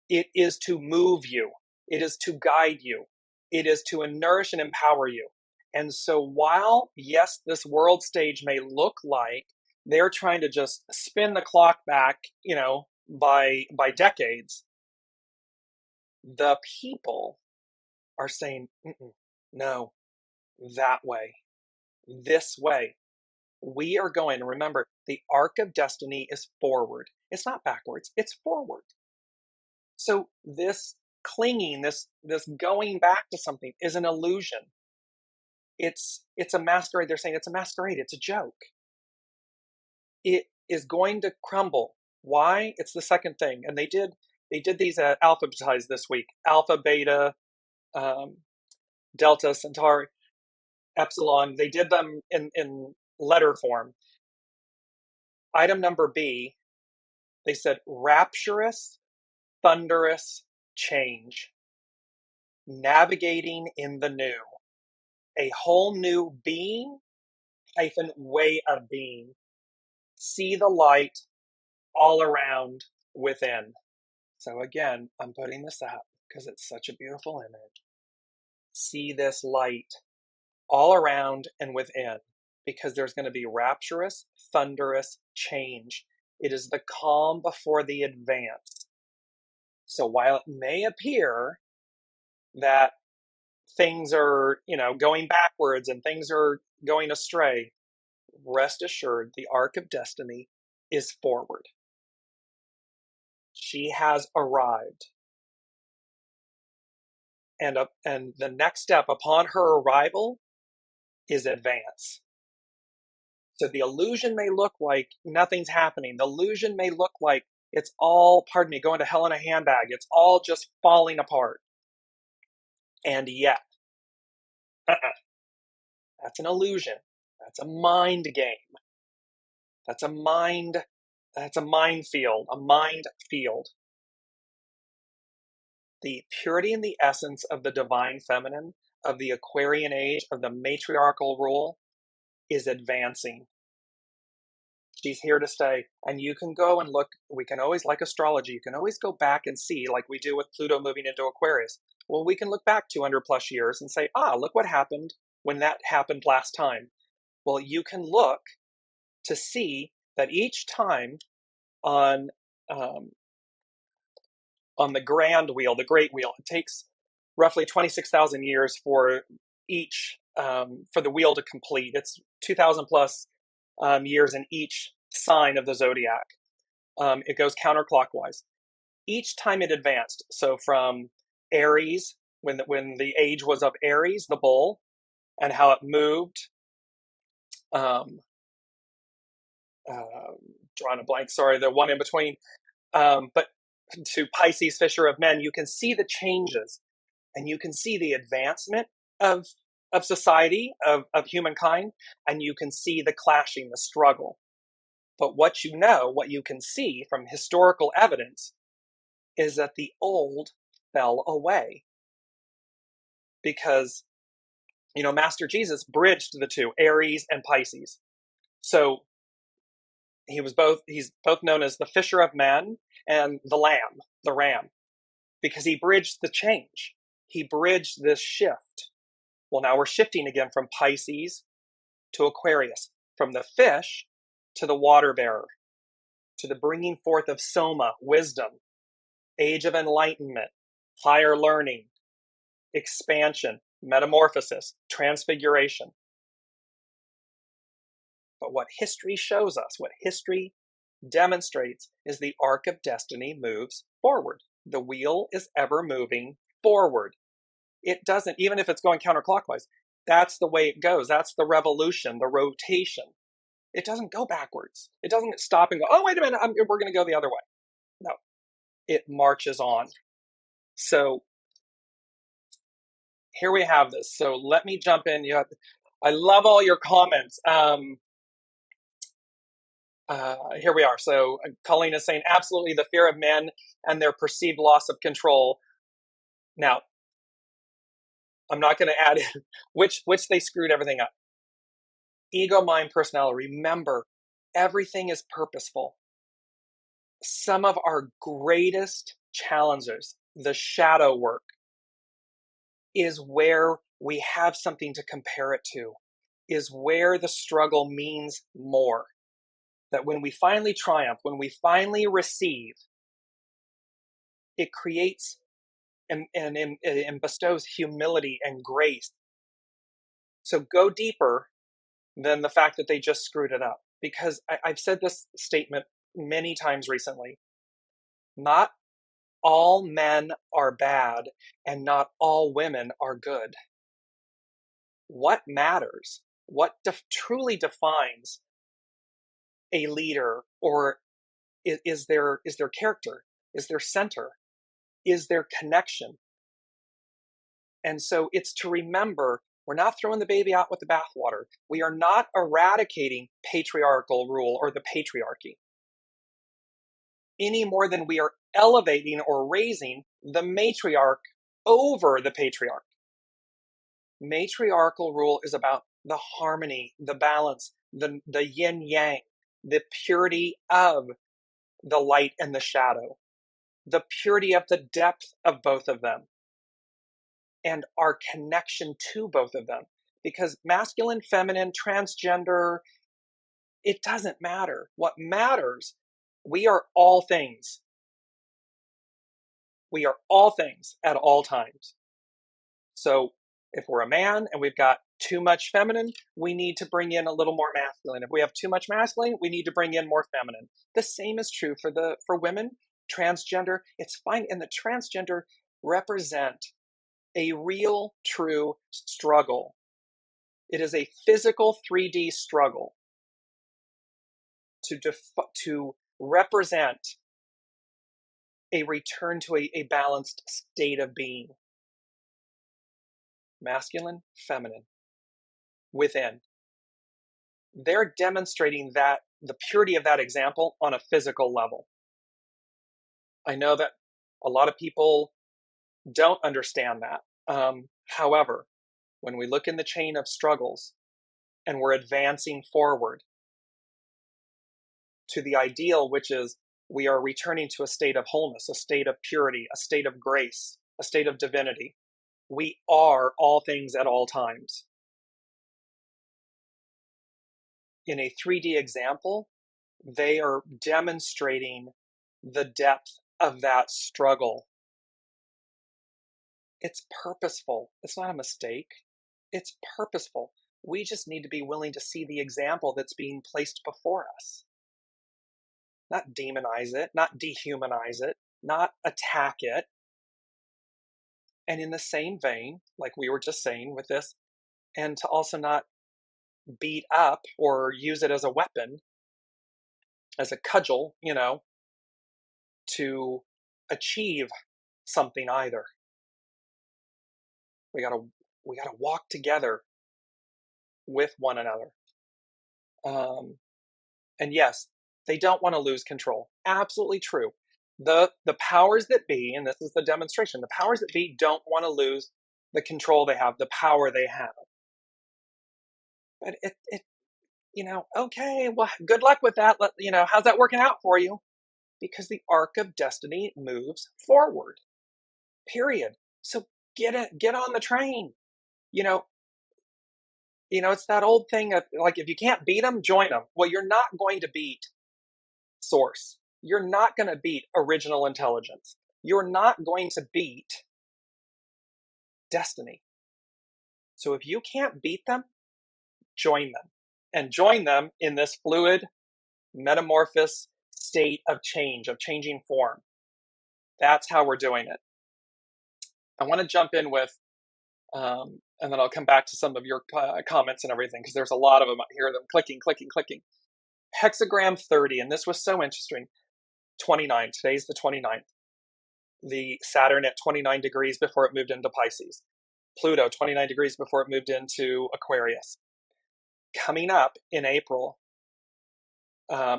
It is to move you. It is to guide you. It is to nourish and empower you. And so while, yes, this world stage may look like they're trying to just spin the clock back, by decades, the people are saying, no, that way, this way. We are going, remember, the arc of destiny is forward. It's not backwards, it's forward. So this clinging, this going back to something is an illusion. It's a masquerade. They're saying it's a masquerade. It's a joke. It is going to crumble. Why? It's the second thing. And they did these alphabetized this week. Alpha, beta, delta, centauri, epsilon. They did them in letter form. Item number B, they said rapturous, thunderous change. Navigating in the new. A whole new being hyphen way of being. See the light all around within. So again, I'm putting this up because it's such a beautiful image. See this light all around and within, because there's going to be rapturous, thunderous change. It is the calm before the advance. So while it may appear that things are, going backwards and things are going astray, rest assured the arc of destiny is forward. She has arrived. And the next step upon her arrival is advance. So the illusion may look like nothing's happening. The illusion may look like it's all, going to hell in a handbag. It's all just falling apart. And yet, that's an illusion. That's a mind game. That's a minefield, a mind field. The purity and the essence of the divine feminine, of the Aquarian age, of the matriarchal rule is advancing. She's here to stay. And you can go and look, we can always, like astrology, you can always go back and see, like we do with Pluto moving into Aquarius. Well, we can look back 200 plus years and say, look what happened when that happened last time. Well, you can look to see that each time on the grand wheel, the great wheel, it takes roughly 26,000 years for each, for the wheel to complete. It's 2,000 plus years in each sign of the zodiac. It goes counterclockwise. Each time it advanced, so from Aries, when the age was of Aries, the bull, and how it moved, drawing a blank, sorry, the one in between, but to Pisces, Fisher of Men, you can see the changes, and you can see the advancement of society, of humankind, and you can see the clashing, the struggle. But what you can see from historical evidence is that the old fell away. Because, Master Jesus bridged the two, Aries and Pisces. So he's both known as the Fisher of Men and the Ram, because he bridged the change. He bridged this shift. Well, now we're shifting again from Pisces to Aquarius, from the fish to the water bearer, to the bringing forth of Soma, wisdom, age of enlightenment, higher learning, expansion, metamorphosis, transfiguration. But what history shows us, what history demonstrates, is the arc of destiny moves forward. The wheel is ever moving forward. It doesn't, even if it's going counterclockwise, that's the way it goes. That's the revolution, the rotation. It doesn't go backwards. It doesn't stop and go, oh, wait a minute, we're going to go the other way. No, it marches on. So here we have this. So let me jump in. I love all your comments. Here we are. So Colleen is saying, absolutely, the fear of men and their perceived loss of control. Now, I'm not going to add in which they screwed everything up. Ego, mind, personality. Remember, everything is purposeful. Some of our greatest challenges, the shadow work, is where we have something to compare it to, is where the struggle means more. That when we finally triumph, when we finally receive, it creates and bestows humility and grace. So go deeper than the fact that they just screwed it up. Because I've said this statement many times recently. Not all men are bad and not all women are good. What matters, what truly defines a leader, or is their character, is their center, is their connection. And so it's to remember, we're not throwing the baby out with the bathwater. We are not eradicating patriarchal rule or the patriarchy any more than we are elevating or raising the matriarch over the patriarch. Matriarchal rule is about the harmony, the balance, the yin yang, the purity of the light and the shadow, the purity of the depth of both of them, and our connection to both of them. Because masculine, feminine, transgender, it doesn't matter. What matters, we are all things. We are all things at all times. So if we're a man and we've got too much feminine, we need to bring in a little more masculine. If we have too much masculine, we need to bring in more feminine. The same is true for women, transgender. It's fine. And the transgender represent a real, true struggle. It is a physical 3D struggle to represent a return to a balanced state of being. Masculine, feminine, within. They're demonstrating that the purity of that example on a physical level. I know that a lot of people don't understand that. However, when we look in the chain of struggles and we're advancing forward to the ideal, which is we are returning to a state of wholeness, a state of purity, a state of grace, a state of divinity. We are all things at all times. In a 3D example, they are demonstrating the depth of that struggle. It's purposeful. It's not a mistake. It's purposeful. We just need to be willing to see the example that's being placed before us. Not demonize it, not dehumanize it, not attack it. And in the same vein, like we were just saying with this, and to also not beat up or use it as a weapon, as a cudgel, to achieve something either. We gotta walk together with one another. And yes, they don't want to lose control. Absolutely true. The powers that be, and this is the demonstration, the powers that be don't want to lose the control they have, the power they have. But okay, well, good luck with that. How's that working out for you? Because the arc of destiny moves forward. Period. So get on the train. It's that old thing of like, if you can't beat them, join them. Well, you're not going to beat source. You're not going to beat original intelligence. You're not going to beat destiny. So if you can't beat them, join them. And join them in this fluid, metamorphous state of change, of changing form. That's how we're doing it. I want to jump in with, and then I'll come back to some of your comments and everything, because there's a lot of them. I hear them clicking. Hexagram 30, and this was so interesting. 29, today's the 29th. The Saturn at 29 degrees before it moved into Pisces. Pluto, 29 degrees before it moved into Aquarius. Coming up in April,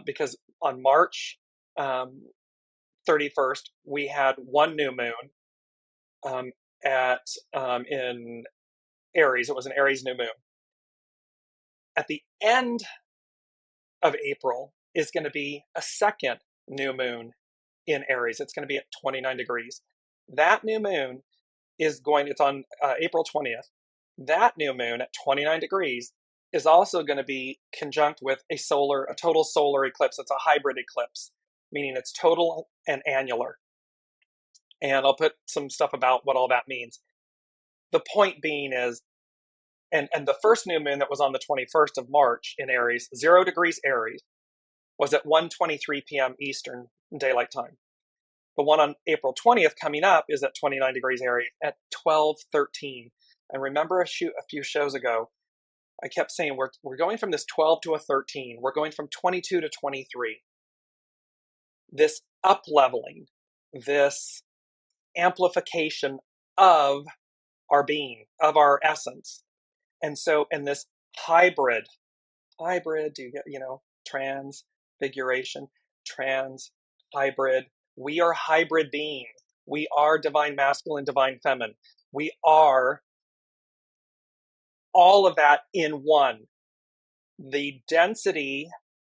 because on March 31st, we had one new moon in Aries. It was an Aries new moon. At the end of April is going to be a second new moon in Aries. It's going to be at 29 degrees. That new moon it's on April 20th. That new moon at 29 degrees is also going to be conjunct with a total solar eclipse. It's a hybrid eclipse, meaning it's total and annular. And I'll put some stuff about what all that means. The point being is, and the first new moon that was on the 21st of March in Aries, 0 degrees Aries, was at 1:23 p.m. Eastern Daylight Time. The one on April 20th coming up is at 29 degrees Aries at 12:13. And remember a few shows ago, I kept saying we're going from this 12 to a 13. We're going from 22 to 23. This up-leveling, this amplification of our being, of our essence. And so in this hybrid, do you get, transfiguration, hybrid. We are hybrid beings. We are divine masculine, divine feminine. We are all of that in one. The density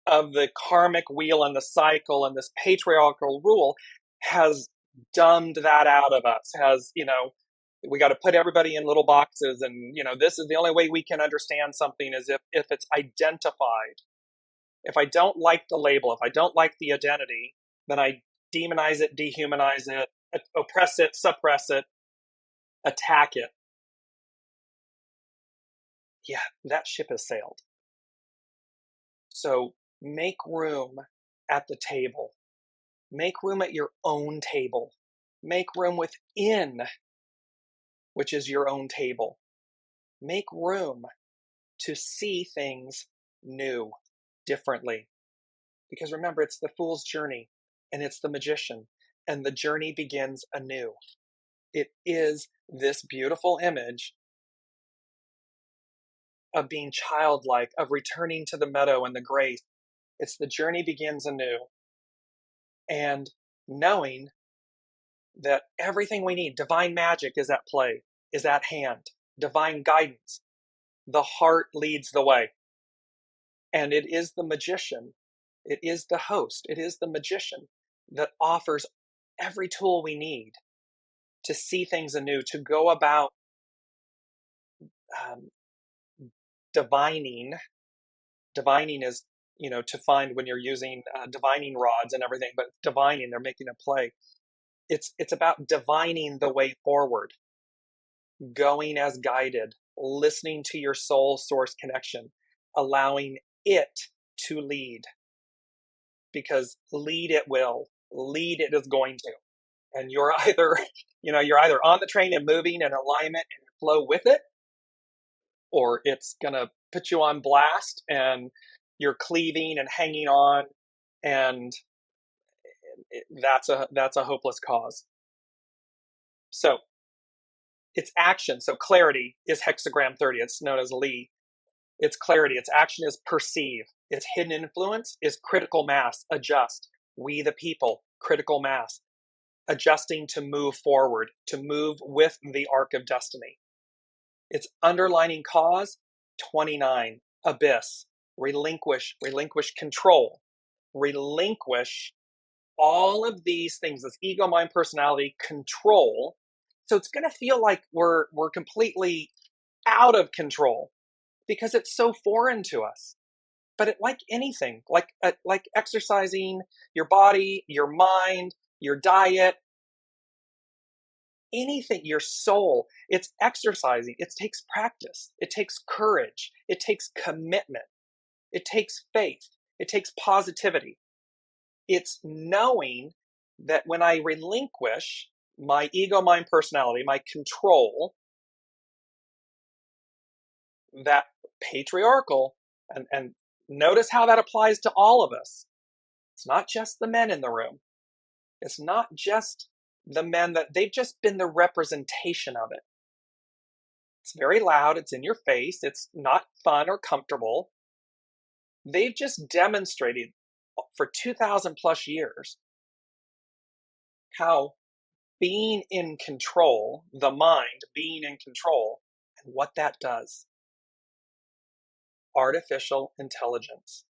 of the karmic wheel and the cycle and this patriarchal rule has dumbed that out of us, we got to put everybody in little boxes, and this is the only way we can understand something is if it's identified. If I don't like the label, if I don't like the identity, then I demonize it, dehumanize it, oppress it, suppress it, attack it, yeah, that ship has sailed. So make room at the table. Make room at your own table. Make room within, which is your own table. Make room to see things new, differently. Because remember, it's the fool's journey, and it's the magician, and the journey begins anew. It is this beautiful image of being childlike, of returning to the meadow and the grace. It's the journey begins anew. And knowing that everything we need, divine magic is at play, is at hand, divine guidance. The heart leads the way. And it is the magician, it is the host, it is the magician that offers every tool we need to see things anew, to go about divining. Divining is, to find when you're using divining rods and everything, but divining, they're making a play. It's about divining the way forward, going as guided, listening to your soul source connection, allowing it to lead. Because lead it will, lead it is going to. And you're either on the train and moving in alignment and flow with it, or it's going to put you on blast and you're cleaving and hanging on, and that's a hopeless cause. So it's action. So clarity is hexagram 30. It's known as Li. It's clarity. Its action is perceive. Its hidden influence is critical mass, adjust. We the people, critical mass, adjusting to move forward, to move with the arc of destiny. Its underlining cause, 29, abyss, relinquish control, relinquish all of these things, this ego, mind, personality, control. So it's going to feel like we're completely out of control because it's so foreign to us. But like anything, like exercising your body, your mind, your diet, anything, your soul, it's exercising. It takes practice. It takes courage. It takes commitment. It takes faith. It takes positivity. It's knowing that when I relinquish my ego, mind, personality, my control, that patriarchal, and notice how that applies to all of us. It's not just the men in the room. It's not just the men that they've just been the representation of it. It's very loud. It's in your face. It's not fun or comfortable. They've just demonstrated for 2,000 plus years how being in control, the mind being in control, and what that does. Artificial intelligence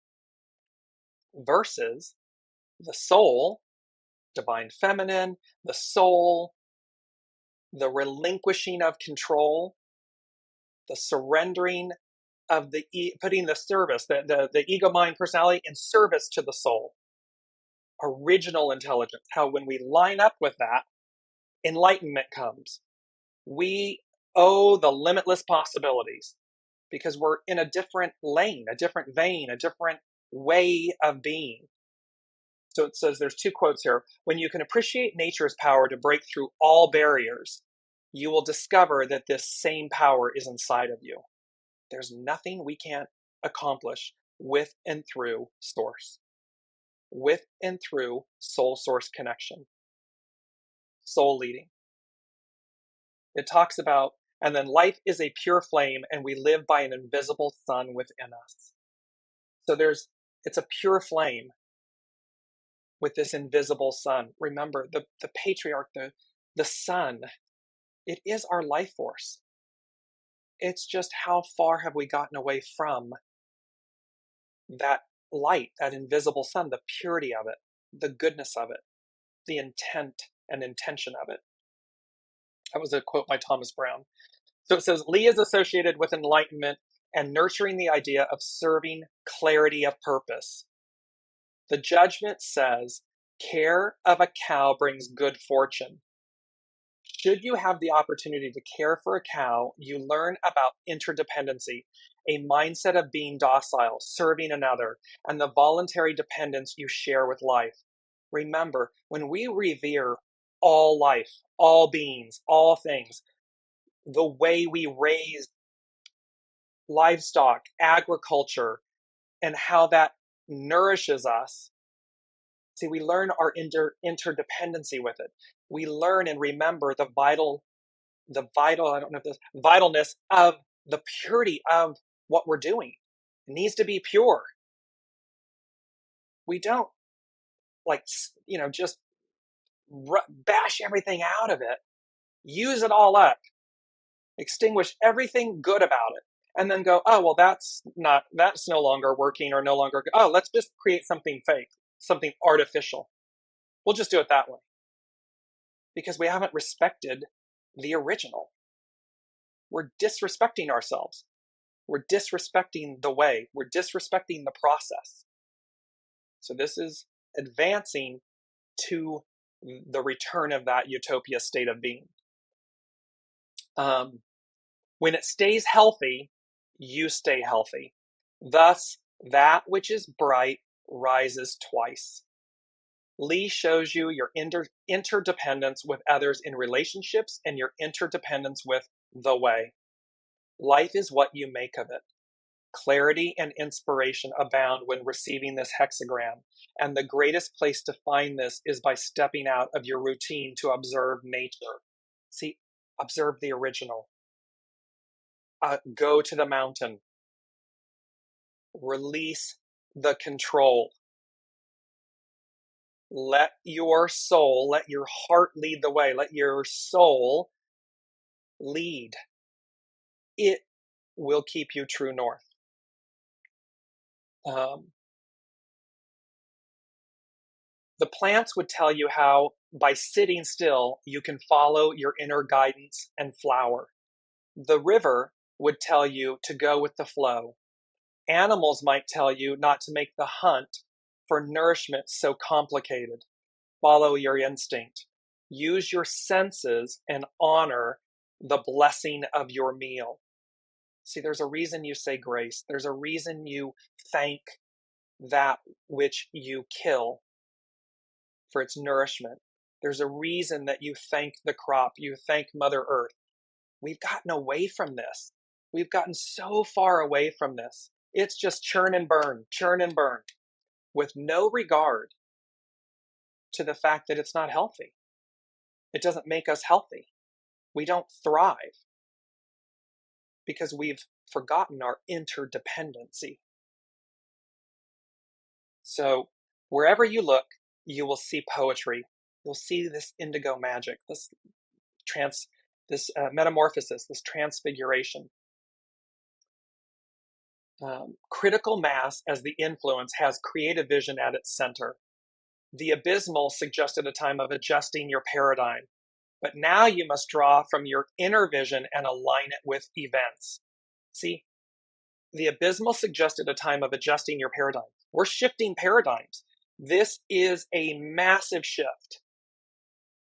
versus the soul, divine feminine, the soul, the relinquishing of control, the surrendering of putting the service, the ego, mind, personality in service to the soul. Original intelligence, how when we line up with that, enlightenment comes. We owe the limitless possibilities because we're in a different lane, a different vein, a different way of being. So it says, there's two quotes here. When you can appreciate nature's power to break through all barriers, you will discover that this same power is inside of you. There's nothing we can't accomplish with and through source, with and through soul source connection, soul leading. It talks about, and then life is a pure flame and we live by an invisible sun within us. So it's a pure flame with this invisible sun. Remember, the patriarch, the sun, it is our life force. It's just how far have we gotten away from that light, that invisible sun, the purity of it, the goodness of it, the intent and intention of it. That was a quote by Thomas Brown. So it says, Li is associated with enlightenment and nurturing the idea of serving clarity of purpose. The judgment says, care of a cow brings good fortune. Should you have the opportunity to care for a cow, you learn about interdependency, a mindset of being docile, serving another, and the voluntary dependence you share with life. Remember, when we revere all life, all beings, all things, the way we raise livestock, agriculture, and how that nourishes us, see, we learn our interdependency with it. We learn and remember I don't know if this vitalness of the purity of what we're doing. It needs to be pure. We don't just bash everything out of it, use it all up, extinguish everything good about it, and then go, oh, well, that's no longer working or no longer, oh, let's just create something fake, something artificial. We'll just do it that way. Because we haven't respected the original. We're disrespecting ourselves. We're disrespecting the way. We're disrespecting the process. So this is advancing to the return of that utopia state of being. When it stays healthy, you stay healthy. Thus, that which is bright rises twice. Lee shows you your interdependence with others in relationships and your interdependence with the way. Life is what you make of it. Clarity and inspiration abound when receiving this hexagram, and the greatest place to find this is by stepping out of your routine to observe nature. See, observe the original. Go to the mountain. Release the control. Let your soul, let your heart lead the way. Let your soul lead. It will keep you true north. The plants would tell you how, by sitting still, you can follow your inner guidance and flower. The river would tell you to go with the flow. Animals might tell you not to make the hunt for nourishment so complicated. Follow your instinct. Use your senses and honor the blessing of your meal. See, there's a reason you say grace. There's a reason you thank that which you kill for its nourishment. There's a reason that you thank the crop, you thank Mother Earth. We've gotten away from this. We've gotten so far away from this. It's just churn and burn, with no regard to the fact that it's not healthy. It doesn't make us healthy. We don't thrive because we've forgotten our interdependency. So wherever you look, you will see poetry. You'll see this indigo magic, this metamorphosis, this transfiguration. Critical mass as the influence has creative vision at its center. The abysmal suggested a time of adjusting your paradigm, but now you must draw from your inner vision and align it with events. See, the abysmal suggested a time of adjusting your paradigm. We're shifting paradigms. This is a massive shift.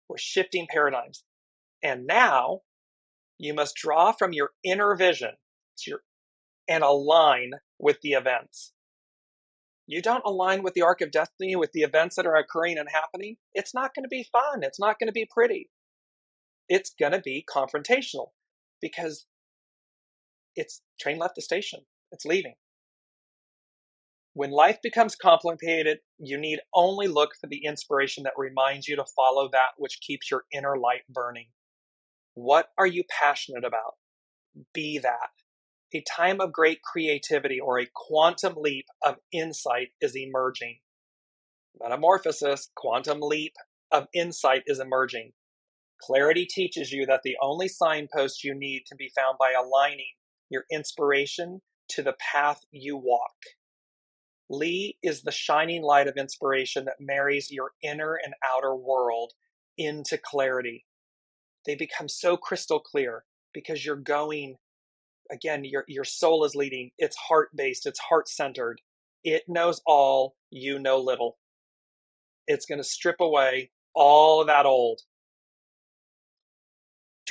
We're shifting paradigms. And now you must draw from your inner vision and align with the events. You don't align with the arc of destiny, with the events that are occurring and happening, it's not going to be fun. It's not going to be pretty. It's going to be confrontational because train left the station. It's leaving. When life becomes complicated, you need only look for the inspiration that reminds you to follow that which keeps your inner light burning. What are you passionate about? Be that. A time of great creativity or a quantum leap of insight is emerging. Metamorphosis, quantum leap of insight is emerging. Clarity teaches you that the only signpost you need can be found by aligning your inspiration to the path you walk. Lee is the shining light of inspiration that marries your inner and outer world into clarity. They become so crystal clear because you're going, again, your soul is leading. It's heart-based, it's heart-centered. It knows all, you know little. It's going to strip away all of that old.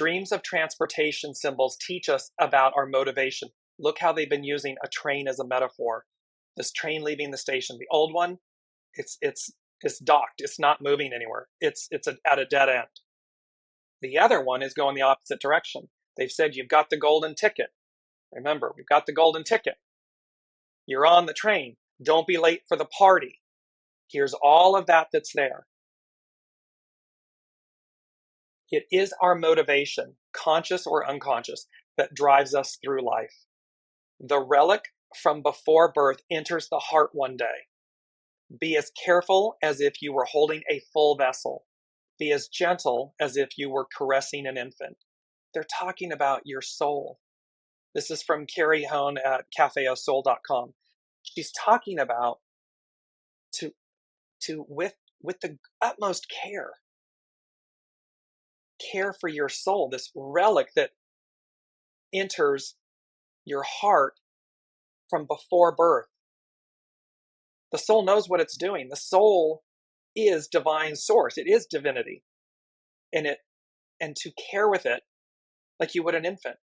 Streams of transportation symbols teach us about our motivation. Look how they've been using a train as a metaphor. This train leaving the station. The old one, it's docked. It's not moving anywhere. It's at a dead end. The other one is going the opposite direction. They've said you've got the golden ticket. Remember, we've got the golden ticket. You're on the train. Don't be late for the party. Here's all of that that's there. It is our motivation, conscious or unconscious, that drives us through life. The relic from before birth enters the heart one day. Be as careful as if you were holding a full vessel. Be as gentle as if you were caressing an infant. They're talking about your soul. This is from Carrie Hone at cafeosoul.com. She's talking about with the utmost care for your soul, this relic that enters your heart from before birth. The soul knows what it's doing. The soul is divine source. It is divinity. And to care with it like you would an infant,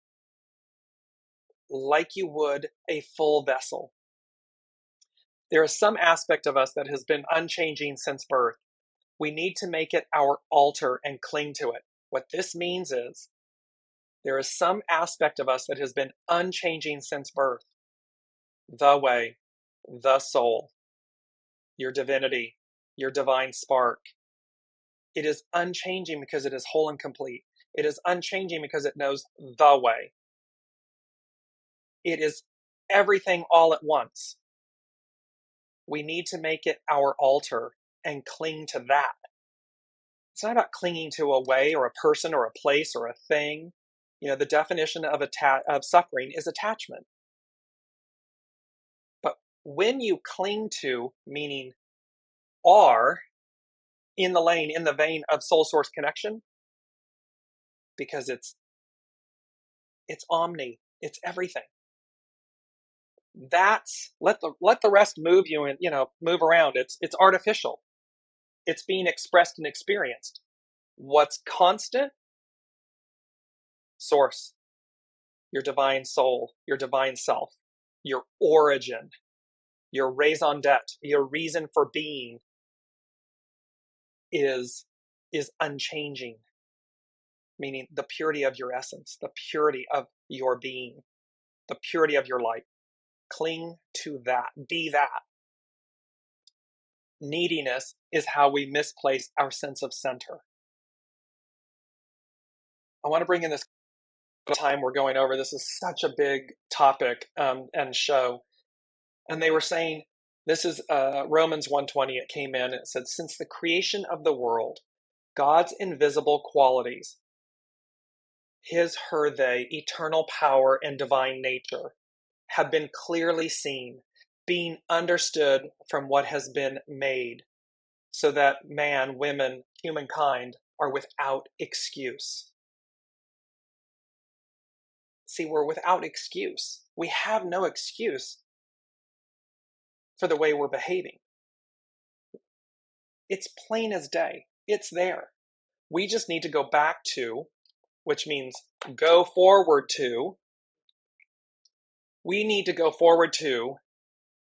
like you would a full vessel. There is some aspect of us that has been unchanging since birth. We need to make it our altar and cling to it. What this means is there is some aspect of us that has been unchanging since birth. The way, the soul, your divinity, your divine spark. It is unchanging because it is whole and complete. It is unchanging because it knows the way. It is everything all at once. We need to make it our altar and cling to that. It's not about clinging to a way or a person or a place or a thing. You know, the definition of suffering is attachment. But when you cling to, meaning are in the lane, in the vein of soul source connection, because it's omni, it's everything. That's let the rest move you and move around. It's artificial. It's being expressed and experienced. What's constant? Source, your divine soul, your divine self, your origin, your raison d'etre, your reason for being is unchanging, meaning the purity of your essence, the purity of your being, the purity of your light. Cling to that. Be that. Neediness is how we misplace our sense of center. I want to bring in this time we're going over. This is such a big topic and show. And they were saying, this is Romans 1:20. It came in and it said, since the creation of the world, God's invisible qualities, his, her, they, eternal power and divine nature have been clearly seen, being understood from what has been made, so that man, women, humankind are without excuse. See, we're without excuse. We have no excuse for the way we're behaving. It's plain as day. It's there. We just need to go back to, which means go forward to, we need to go forward to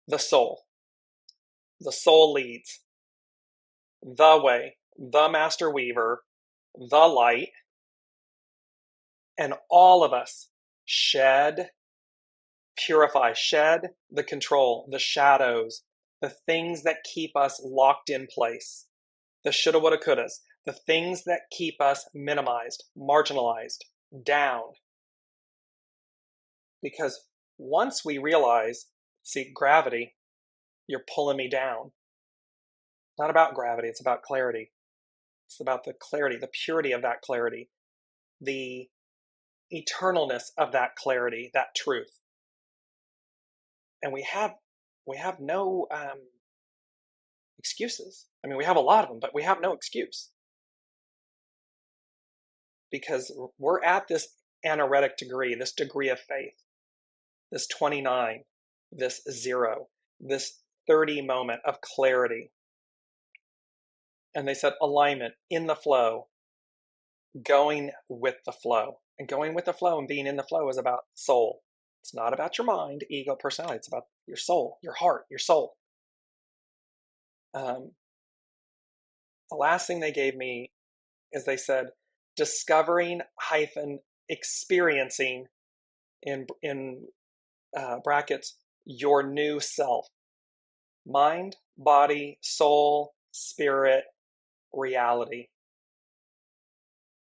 the soul. The soul leads. The way, the master weaver, the light, and all of us shed, purify, shed the control, the shadows, the things that keep us locked in place, the shoulda, woulda, couldas, the things that keep us minimized, marginalized, down. Because once we realize, see, gravity, you're pulling me down. It's not about gravity, it's about clarity. It's about the clarity, the purity of that clarity, the eternalness of that clarity, that truth. And we have no excuses. I mean, we have a lot of them, but we have no excuse. Because we're at this anaretic degree, this degree of faith, this 29, this 0, this 30 moment of clarity. And they said alignment, in the flow, going with the flow. And going with the flow and being in the flow is about soul. It's not about your mind, ego, personality. It's about your soul, your heart, your soul. The last thing they gave me is they said, discovering hyphen experiencing in brackets, your new self. Mind, body, soul, spirit, reality.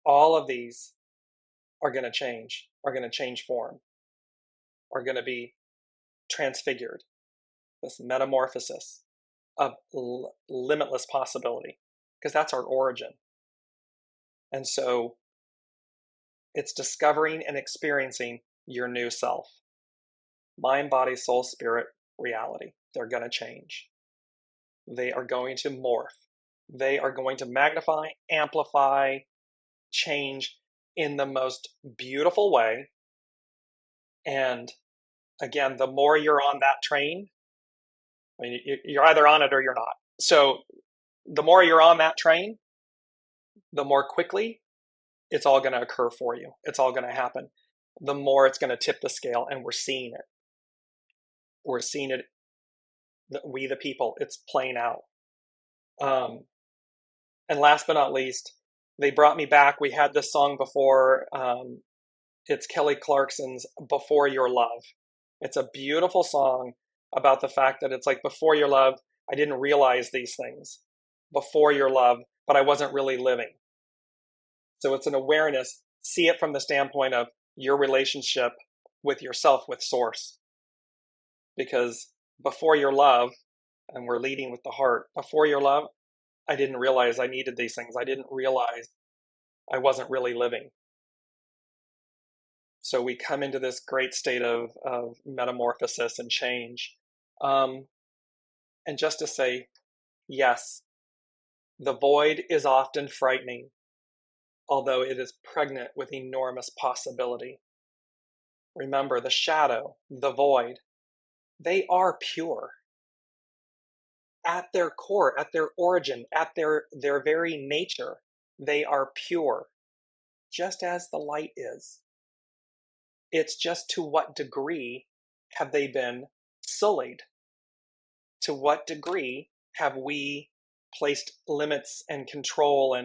All of these are going to change form, are going to be transfigured. This metamorphosis of limitless possibility, because that's our origin. And so it's discovering and experiencing your new self. Mind, body, soul, spirit, reality. They're going to change. They are going to morph. They are going to magnify, amplify, change in the most beautiful way. And again, the more you're on that train, I mean, you're either on it or you're not. So the more you're on that train, the more quickly it's all going to occur for you. It's all going to happen. The more it's going to tip the scale, and we're seeing it. We're seeing it. We, the people, it's playing out. And last but not least, they brought me back. We had this song before. It's Kelly Clarkson's Before Your Love. It's a beautiful song about the fact that it's like, before your love, I didn't realize these things. Before your love, but I wasn't really living. So it's an awareness. See it from the standpoint of your relationship with yourself, with source. Because before your love, and we're leading with the heart, before your love, I didn't realize I needed these things. I didn't realize I wasn't really living. So we come into this great state of metamorphosis and change. And just to say, yes, the void is often frightening, although it is pregnant with enormous possibility. Remember, the shadow, the void, they are pure. At their core, at their origin, at their very nature, they are pure, just as the light is. It's just to what degree have they been sullied? To what degree have we placed limits and control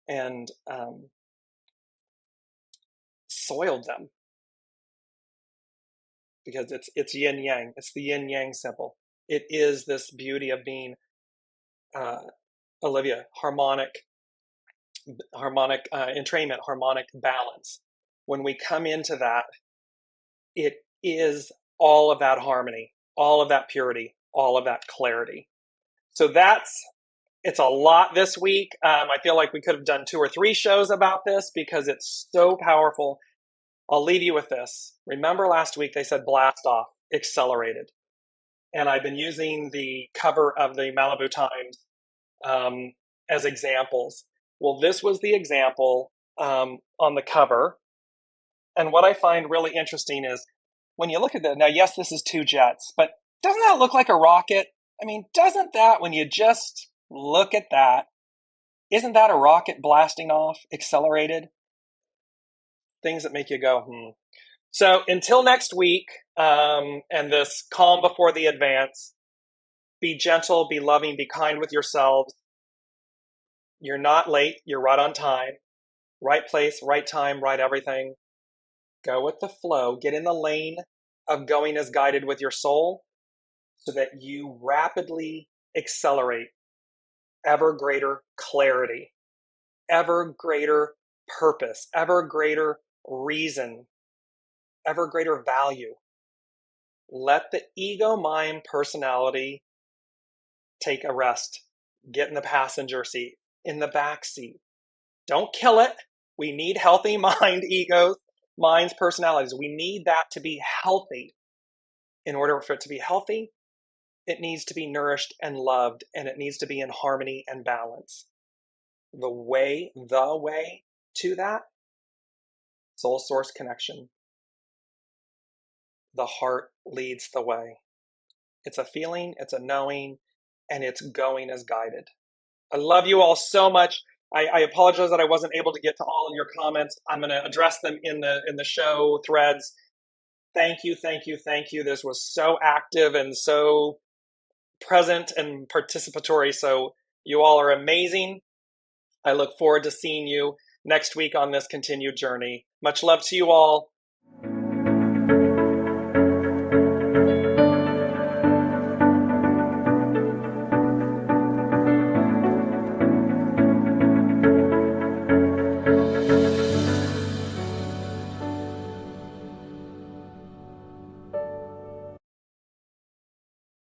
and soiled them? Because it's yin yang. It's the yin yang symbol. It is this beauty of being, Olivia, harmonic entrainment, harmonic balance. When we come into that, it is all of that harmony, all of that purity, all of that clarity. So it's a lot this week. I feel like we could have done 2 or 3 shows about this because it's so powerful. I'll leave you with this. Remember last week they said blast off, accelerated. And I've been using the cover of the Malibu Times as examples. Well, this was the example on the cover. And what I find really interesting is when you look at that, now, yes, this is 2 jets, but doesn't that look like a rocket? I mean, doesn't that, when you just look at that, isn't that a rocket blasting off, accelerated? Things that make you go, So until next week, and this calm before the advance, be gentle, be loving, be kind with yourselves. You're not late. You're right on time. Right place, right time, right everything. Go with the flow. Get in the lane of going as guided with your soul so that you rapidly accelerate ever greater clarity, ever greater purpose, ever greater reason, ever greater value. Let the ego, mind, personality take a rest. Get in the passenger seat, in the back seat. Don't kill it. We need healthy mind, egos, minds, personalities. We need that to be healthy. In order for it to be healthy, it needs to be nourished and loved, and it needs to be in harmony and balance. The way to that, soul source connection. The heart leads the way. It's a feeling, it's a knowing, and it's going as guided. I love you all so much. I apologize that I wasn't able to get to all of your comments. I'm going to address them in the show threads. Thank you, thank you, thank you. This was so active and so present and participatory. So you all are amazing. I look forward to seeing you next week on this continued journey. Much love to you all.